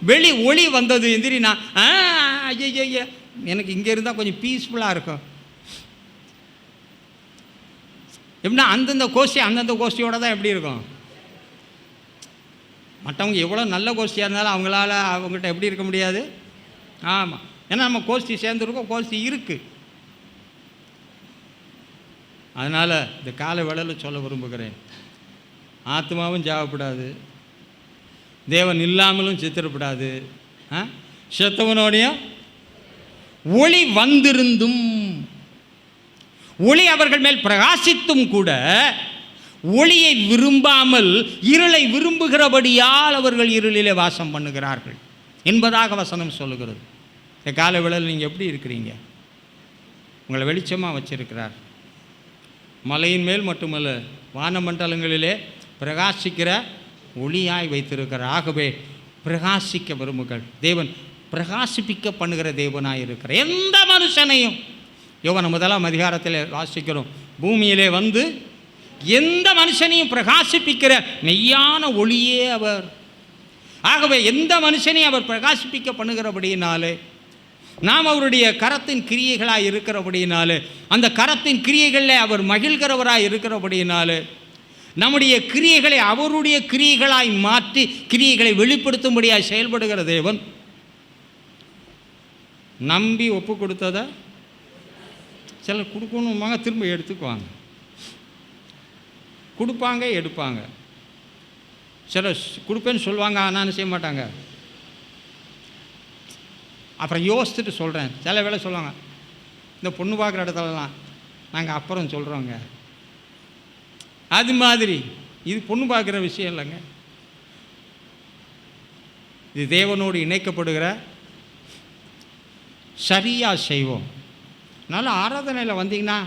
வெளி ஒளி வந்தது எந்திரினா. ஐய, எனக்கு இங்கே இருந்தால் கொஞ்சம் பீஸ்ஃபுல்லாக இருக்கும். எப்படின்னா அந்தந்த கோஷ்டியோட தான் எப்படி இருக்கும்? மற்றவங்க எவ்வளோ நல்ல கோஷ்டியாக இருந்தாலும் அவங்கள்ட்ட எப்படி இருக்க முடியாது? ஆமாம், ஏன்னா நம்ம கோஷ்டி சேர்ந்துருக்கோம், கோஷ்டி இருக்குது. அதனால் இந்த கால வேளையில் சொல்ல விரும்புகிறேன், ஆத்மாவும் சாவப்படாது, தேவன் இல்லாமலும் செத்துடப்படாது. செத்தவனோடையும் ஒளி வந்திருந்தும், ஒளி அவர்கள் மேல் பிரகாசித்தும் கூட ஒளியை விரும்பாமல் இருளை விரும்புகிறபடியால் அவர்கள் இருளிலே வாசம் பண்ணுகிறார்கள் என்பதாக வசனம் சொல்லுகிறது. இந்த கால வேளையில் நீங்கள் எப்படி இருக்கிறீங்க? உங்களை வெளிச்சமாக வச்சிருக்கிறார். மலையின் மேல் மட்டுமல்ல, வானமண்டலங்களிலே பிரகாசிக்கிற ஒளியாய் வைத்திருக்கிறார். ஆகவே பிரகாசிக்க விரும்புகள். தேவன் பிரகாசிப்பிக்க பண்ணுகிற தேவனாய் இருக்கிற எந்த மனுஷனையும், யோவான் 1 அதிகாரத்தில் வாசிக்கிறோம், பூமியிலே வந்து எந்த மனுஷனையும் பிரகாசிப்பிக்கிற மெய்யான ஒளியே அவர். ஆகவே எந்த மனுஷனையும் அவர் பிரகாசிப்பிக்க பண்ணுகிறபடியினாலே, நாம் அவருடைய கரத்தின் கிரியைகளாக இருக்கிறபடியினாலே, அந்த கரத்தின் கிரியைகளில் அவர் மகிழ்கிறவராக இருக்கிறபடியினாலே, நம்முடைய கிரியைகளை அவருடைய கிரியைகளாய் மாற்றி கிரியைகளை வெளிப்படுத்தும்படியாக செயல்படுகிற தேவன் நம்பி ஒப்பு கொடுத்ததை சிலர் கொடுக்கணுமாங்க, திரும்ப எடுத்துக்குவாங்க, கொடுப்பாங்க, எடுப்பாங்க. சிலர் கொடுப்பேன்னு சொல்லுவாங்க, ஆனால் செய்ய மாட்டாங்க. அப்புறம் யோசிச்சுட்டு சொல்கிறேன். சில வேளை சொல்லுவாங்க, இந்த பொண்ணு பார்க்குற இடத்துலலாம் நாங்கள் அப்புறம் சொல்கிறோங்க. அது மாதிரி இது பொண்ணு பார்க்குற விஷயம் இல்லைங்க, இது தேவனோடு இணைக்கப்படுகிற சரியாக செய்வோம். நல்லா ஆராதனையில் வந்தீங்கன்னா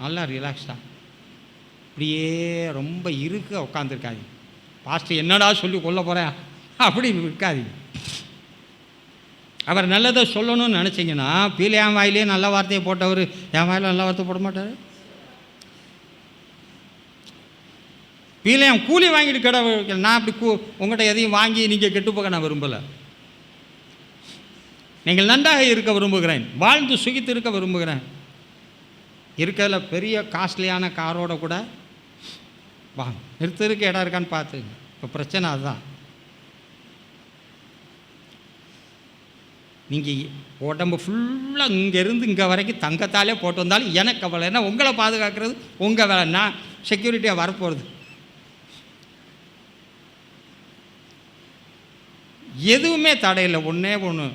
நல்லா ரிலாக்ஸ்டாக இப்படியே ரொம்ப இருக்க உட்காந்துருக்காது. பாஸ்டர் என்னடா சொல்லி கொல்ல போகிறேன் அப்படி இருக்காது. அவர் நல்லதை சொல்லணும்னு நினச்சிங்கன்னா, பீல என் வாயிலே நல்ல வார்த்தையை போட்டவர் என் வாயில் நல்ல வார்த்தை போட மாட்டார். பீல என் கூலி வாங்கிட்டு கடை, நான் அப்படி உங்கள்கிட்ட எதையும் வாங்கி நீங்கள் கெட்டு போக நான் விரும்பலை. நீங்கள் நன்றாக இருக்க விரும்புகிறேன், வாழ்ந்து சுகித்து இருக்க விரும்புகிறேன். இருக்கிறதுல பெரிய காஸ்ட்லியான காரோட கூட வாங்க, நிறுத்தருக்கு இடம் இருக்கான்னு பார்த்து. இப்போ பிரச்சனை அதுதான். நீங்கள் உடம்பு ஃபுல்லாக இங்கேருந்து இங்கே வரைக்கும் தங்கத்தாலே போட்டு வந்தாலும் எனக்கு கவலை. ஏன்னா உங்களை பாதுகாக்கிறது உங்கள் வேலை, நான் செக்யூரிட்டியாக வரப்போகிறது. எதுவுமே தடையில்லை. ஒன்றே ஒன்று,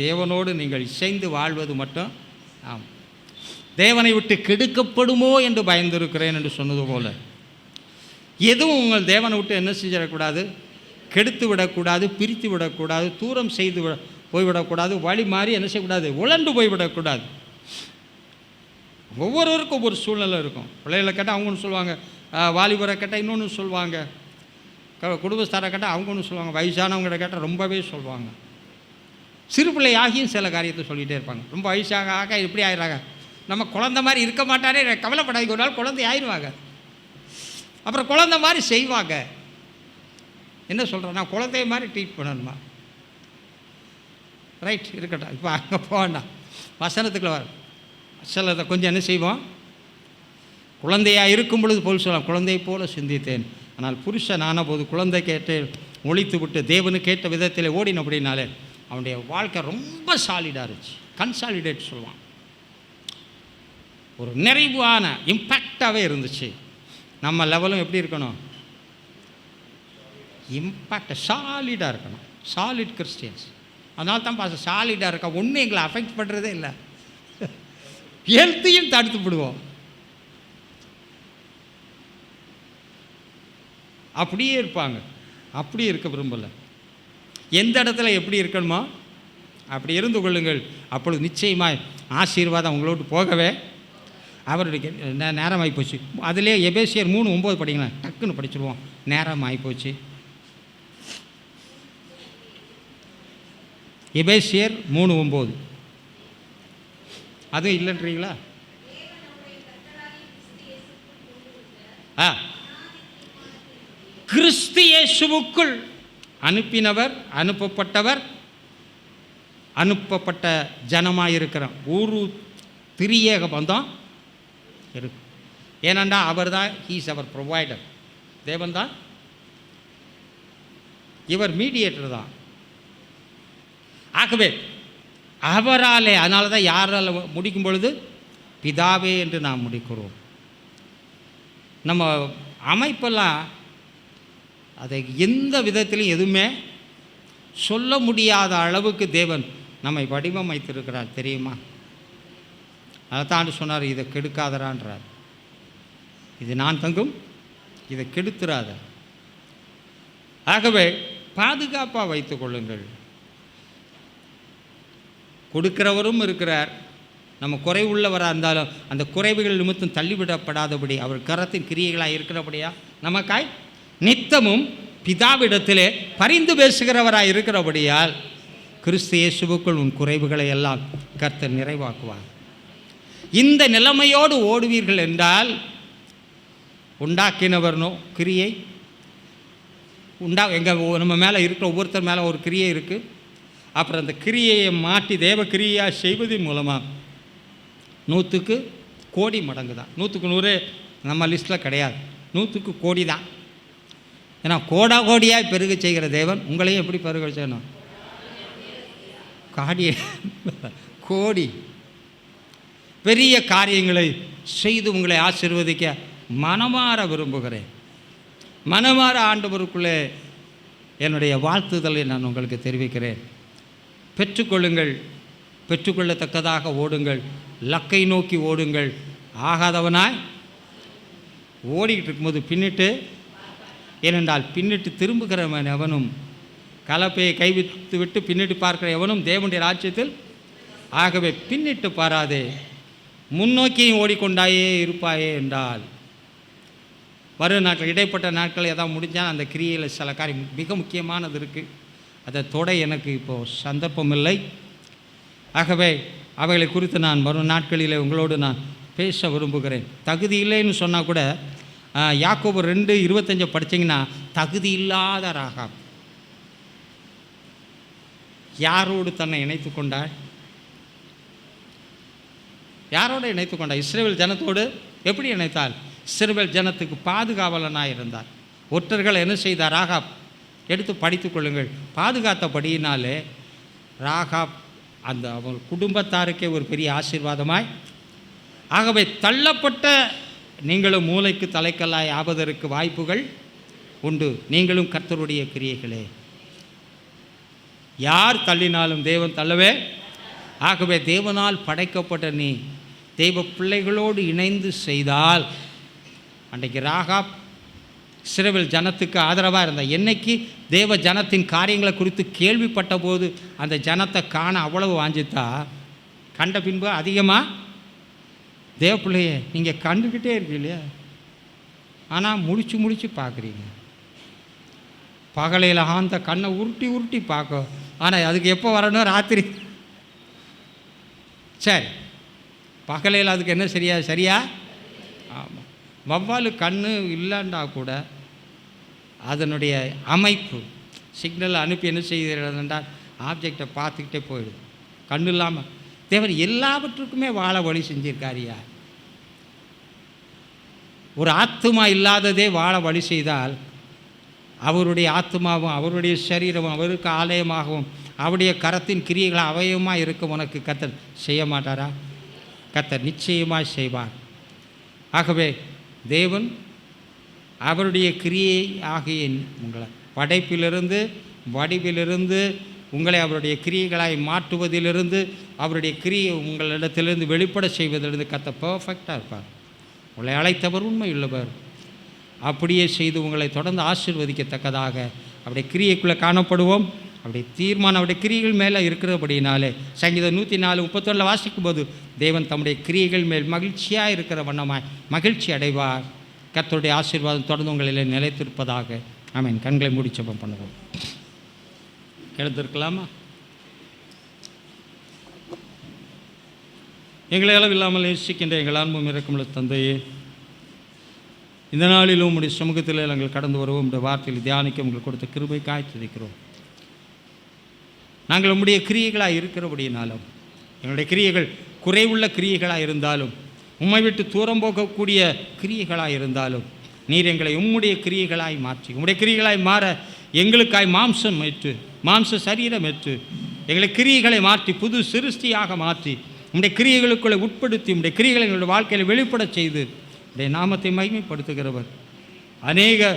தேவனோடு நீங்கள் இசைந்து வாழ்வது மட்டும். ஆமாம், தேவனை விட்டு கெடுக்கப்படுமோ என்று பயந்திருக்கிறேன் என்று சொன்னது போல், எதுவும் உங்கள் தேவனை விட்டு என்ன செஞ்சிடக்கூடாது? கெடுத்து விடக்கூடாது, பிரித்து விடக்கூடாது, தூரம் செய்து போய்விடக்கூடாது, வழி மாறி என்ன செய்யக்கூடாது? உழண்டு போய்விடக்கூடாது. ஒவ்வொருவருக்கும் ஒவ்வொரு சூழ்நிலை இருக்கும். பிள்ளைகளை கேட்டால் அவங்க ஒன்று சொல்லுவாங்க, வாலிபரை கேட்டால் இன்னொன்று சொல்லுவாங்க, குடும்பஸ்தாரை கேட்டால் அவங்க ஒன்று சொல்லுவாங்க, வயசானவங்களை கேட்டால் ரொம்பவே சொல்லுவாங்க. சிறு பிள்ளை ஆகியும் சில காரியத்தை சொல்லிகிட்டே இருப்பாங்க. ரொம்ப வயசாக ஆக எப்படி ஆயிடுறாங்க, நம்ம குழந்தை மாதிரி இருக்க மாட்டாரே, கவலைப்படாதீங்க, ஒரு நாள் குழந்தை ஆயிடுவாங்க. அப்புறம் குழந்தை மாதிரி செய்வாங்க. என்ன சொல்கிறேன், நான் குழந்தைய மாதிரி ட்ரீட் பண்ணணுமா? ரைட், இருக்கட்டும். இப்போ அங்கே போவேண்டாம், வசனத்துக்குள்ள வர சிலதை கொஞ்சம் என்ன செய்வோம், குழந்தையாக இருக்கும் பொழுது போல் சொல்லலாம், குழந்தையை போல சிந்தித்தேன், ஆனால் புருஷன் ஆன போது குழந்தை கேட்டு ஒழித்து விட்டு தேவனு கேட்ட விதத்தில் ஓடின அப்படின்னாலே அவனுடைய வாழ்க்கை ரொம்ப சாலிடாக இருந்துச்சு. கன்சாலிடேட் சொல்லுவான். ஒரு நிறைவான இம்பேக்டாகவே இருந்துச்சு. நம்ம லெவலும் எப்படி இருக்கணும்? இம்பேக்ட் சாலிடாக இருக்கணும். Solid Christians. அதனால தான் பாச சாலிடாக இருக்கா. ஒன்றும் எங்களை அஃபெக்ட் பண்ணுறதே இல்லை. ஹெல்த்தையும் தடுத்து விடுவோம். அப்படியே இருப்பாங்க. அப்படி இருக்க விரும்பலை. எந்த இடத்துல எப்படி இருக்கணுமோ அப்படி இருந்து கொள்ளுங்கள். அப்பொழுது நிச்சயமாக ஆசீர்வாதம் உங்களோடு போகவே அவருடைய நேரம் ஆகிப்போச்சு. அதிலே எபேசியர் 3:9 படிங்களேன். டக்குன்னு படிச்சுருவோம். நேரம் ஆகிப்போச்சு. எபேசியர் 3:9. அதுவும் இல்லைன்றீங்களா? கிறிஸ்து இயேசுவுக்குள் அனுப்பினவர், அனுப்பப்பட்டவர், அனுப்பப்பட்ட ஜனமாக இருக்கிறோம். ஒரு திரியேக பந்தம் இருக்கு. ஏனென்றா அவர் தான் ஹீஸ் அவர் ப்ரொவைடர். தேவன் தான் இவர் மீடியேட்டர் தான். ஆகவே அவராலே, அதனால தான் யாரால் முடிக்கும் பொழுது பிதாவே என்று நாம் முடிக்கிறோம். நம்ம அமைப்பெல்லாம் அதை எந்த விதத்திலும் எதுவுமே சொல்ல முடியாத அளவுக்கு தேவன் நம்மை வடிவமைத்திருக்கிறார் தெரியுமா? அதைத்தான் சொன்னார், இதை கெடுக்காதரான்றார். இது நான் தங்கும், இதை கெடுத்துறாத. ஆகவே பாதுகாப்பாக வைத்துக் கொள்ளுங்கள். கொடுக்கிறவரும் இருக்கிறார். நம்ம குறைவுள்ளவராக இருந்தாலும் அந்த குறைவுகள் நிமித்தம் தள்ளிவிடப்படாதபடி அவர் கரத்தின் கிரியைகளாக இருக்கிறபடியா நமக்காய் நித்தமும் பிதாவிடத்திலே பரிந்து பேசுகிறவராக இருக்கிறபடியால் கிறிஸ்து இயேசுவுக்குள் உன் குறைவுகளை எல்லாம் கர்த்தர் நிறைவாக்குவார். இந்த நிலைமையோடு ஓடுவீர்கள் என்றால் உண்டாக்கினவர்னோ கிரியை நம்ம மேலே இருக்கிற ஒவ்வொருத்தர் மேலே ஒரு கிரியை இருக்குது. அப்புறம் அந்த கிரியையை மாற்றி தேவ கிரியாக செய்வதன் மூலமாக 100க்கு கோடி மடங்கு தான். 100க்கு 100 நம்ம லிஸ்ட்டில் கிடையாது. 100க்கு கோடி தான். ஏன்னா கோடியாக பெருக செய்கிற தேவன் உங்களையும் எப்படி பெருக செய்யணும்? கோடி பெரிய காரியங்களை செய்து உங்களை ஆசீர்வதிக்க மனமாற விரும்புகிறேன். மனமாற ஆண்டவருக்குள்ளே என்னுடைய வாழ்த்துதலை நான் உங்களுக்கு தெரிவிக்கிறேன். பெற்றுக்கொள்ளுங்கள். பெற்றுக்கொள்ளத்தக்கதாக ஓடுங்கள். லக்கை நோக்கி ஓடுங்கள். ஆகாதவனாய் ஓடிக்கிட்டு இருக்கும்போது பின்னிட்டு, ஏனென்றால் பின்னிட்டு திரும்புகிறவன் எவனும், கலப்பையை கைவிட்டு விட்டு பின்னிட்டு பார்க்கிற எவனும் தேவனுடைய ராஜ்யத்தில். ஆகவே பின்னிட்டு பாராதே, முன்னோக்கியும் ஓடிக்கொண்டாயே இருப்பாயே என்றால் வரும் நாட்கள், இடைப்பட்ட நாட்கள் ஏதாவது முடிஞ்சால் அந்த கிரியையில் சில காரியம் மிக முக்கியமானது இருக்குது. அதை தொட எனக்கு இப்போது சந்தர்ப்பம் இல்லை. ஆகவே அவைகளை குறித்து நான் வரும் நாட்களிலே உங்களோடு நான் பேச விரும்புகிறேன். தகுதி இல்லைன்னு சொன்னால் கூட யாக்கோபு 2:25 படித்தீங்கன்னா, தகுதி இல்லாத ராகாப் யாரோடு தன்னை இணைத்து கொண்டாள்? யாரோடு இணைத்து கொண்டாள்? இஸ்ரவேல் ஜனத்தோடு எப்படி இணைத்தாள்? இஸ்ரவேல் ஜனத்துக்கு பாதுகாவலனாக இருந்தார். ஒற்றர்கள் என்ன செய்தார்? ராகாப் எடுத்து படித்து கொள்ளுங்கள். பாதுகாத்தபடியினாலே ராகாப் அந்த அவள் குடும்பத்தாருக்கே ஒரு பெரிய ஆசீர்வாதமாய். ஆகவே தள்ளப்பட்ட நீங்களும் மூளைக்கு தலைக்கல்லாய் ஆவதற்கு வாய்ப்புகள் உண்டு. நீங்களும் கர்த்தருடைய கிரியைகளே. யார் தள்ளினாலும் தேவன் தள்ளவே. ஆகவே தேவனால் படைக்கப்பட்ட நீ தெய்வ பிள்ளைகளோடு இணைந்து செய்தால், அன்றைக்கு ராகாப் இஸ்ரவேல் ஜனத்துக்கு ஆதரவாக இருந்தால், என்னைக்கு தேவ ஜனத்தின் காரியங்களை குறித்து கேள்விப்பட்ட போது அந்த ஜனத்தை காண அவ்வளவு வாஞ்சித்தா, கண்ட பின்பு அதிகமாக தேவ பிள்ளையே நீங்கள் கண்டுக்கிட்டே இருக்கீங்க, ஆனால் முடிச்சு பார்க்குறீங்க. பகலையில் அந்த கண்ணை உருட்டி பார்க்கும். ஆனால் அதுக்கு எப்போ வரணும்? ராத்திரி. சரி, பகலையில் அதுக்கு என்ன சரியா? ஆமாம். வவ்வாலு கண்ணு இல்லைண்டா கூட அதனுடைய அமைப்பு சிக்னல் அனுப்பி என்ன செய்கிறதுன்றால் ஆப்ஜெக்டை பார்த்துக்கிட்டே போயிடுது. கண்ணு இல்லாமல் தேவன் எல்லாவற்றுக்குமே வாழ வழி செஞ்சிருக்காரியா. ஒரு ஆத்மா இல்லாததே வாழ வழி செய்தால் அவருடைய ஆத்மாவும் அவருடைய சரீரமும் அவருக்கு ஆலயமாகவும் அவருடைய கரத்தின் கிரியைகள் அவயமாக இருக்க உனக்கு கர்த்தர் செய்ய மாட்டாரா? கர்த்தர் நிச்சயமாய் செய்வார். ஆகவே தேவன் அவருடைய கிரியை ஆகிய உங்களை படைப்பிலிருந்து வடிவிலிருந்து உங்களை அவருடைய கிரியைகளாய் மாற்றுவதிலிருந்து அவருடைய கிரியை உங்களிடத்திலிருந்து வெளிப்பட செய்வதிலிருந்து கர்த்தர் பர்ஃபெக்டாக இருப்பார். உங்களை அழைத்தவர் உண்மையுள்ளவர். அப்படியே செய்து உங்களை தொடர்ந்து ஆசீர்வதிக்கத்தக்கதாக அவருடைய கிரியைக்குள்ளே காணப்படுவோம். அப்படி தீர்மானம் அவருடைய கிரியைகள் மேலே இருக்கிறபடினாலே சங்கீதம் 104:31 வாசிக்கும் போது தேவன் தம்முடைய கிரியைகள் மேல் மகிழ்ச்சியாக இருக்கிற வண்ணமாய் மகிழ்ச்சி அடைவார். கர்த்தருடைய ஆசீர்வாதம் தொடர்ந்து உங்களிலே நிலைத்திருப்பதாக. ஆமென். கண்களை மூடி ஜெபம் பண்ணுவோம். எழுந்திருக்கலாமா? எங்களை அளவில்லாமல் நேசிக்கின்ற எங்கள் அன்பும் இரக்கமுள்ள தந்தையே, இந்த நாளிலும் உம்முடைய சமூகத்தில் நாங்கள் கடந்து வருவோம். உம்முடைய வார்த்தையில் தியானிக்க உங்களுக்கு கொடுத்த கிருபைக்காய் துதிக்கிறோம். நாங்கள் உம்முடைய கிரியைகளாக இருக்கிறபடினாலும் எங்களுடைய கிரியைகள் குறைவுள்ள கிரியைகளாக இருந்தாலும் உம்மை விட்டு தூரம் போகக்கூடிய கிரியைகளாக இருந்தாலும் நீர் எங்களை உம்முடைய கிரியைகளாய் மாற்றி உம்முடைய கிரியைகளாய் மாற எங்களுக்காய் மாம்சம் ஏற்று மாம்ச சரீரம் ஏற்று எங்களை கிரியைகளை மாற்றி புது சிருஷ்டியாக மாற்றி உம்முடைய கிரியைகளுக்குள்ளே உட்படுத்தி உம்முடைய கிரியைகளை எங்களுடைய வாழ்க்கையில் வெளிப்பட செய்து உடைய நாமத்தை மகிமைப்படுத்துகிறவர். அநேக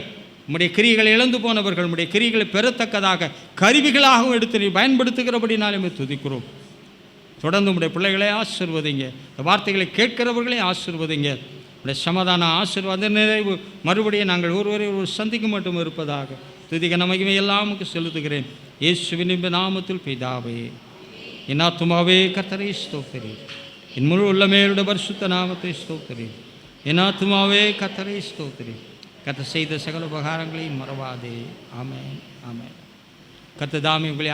உம்முடைய கிரியைகளை இழந்து போனவர்கள் உம்முடைய கிரியைகளை பெறத்தக்கதாக கருவிகளாகவும் எடுத்து நீ பயன்படுத்துகிறபடினாலுமே துதிக்கிறோம். தொடர்ந்து உம்முடைய பிள்ளைகளை ஆசீர்வதிங்க. இந்த வார்த்தைகளை கேட்கிறவர்களே ஆசீர்வதிங்க. உடைய சமாதான ஆசீர்வாத நிறைவு மறுபடியும் நாங்கள் ஒருவரை ஒரு சந்திக்க மட்டும் இருப்பதாக துதிக்க மகிமை எல்லாமுக்கு செலுத்துகிறேன். இயேசுவின் நாமத்தில் பிதாவே. என் ஆத்துமாவே கர்த்தரை ஸ்தோத்திரி. என் முழு உள்ளமேலுடைய பரிசுத்த நாமத்தை ஸ்தோத்திரி. என் ஆத்துமாவே கர்த்தரை ஸ்தோத்திரி. கர்த்தர் செய்த சகல உபகாரங்களையும் மறவாதே. ஆமென். ஆமென். கர்த்தர் தாமே உங்களை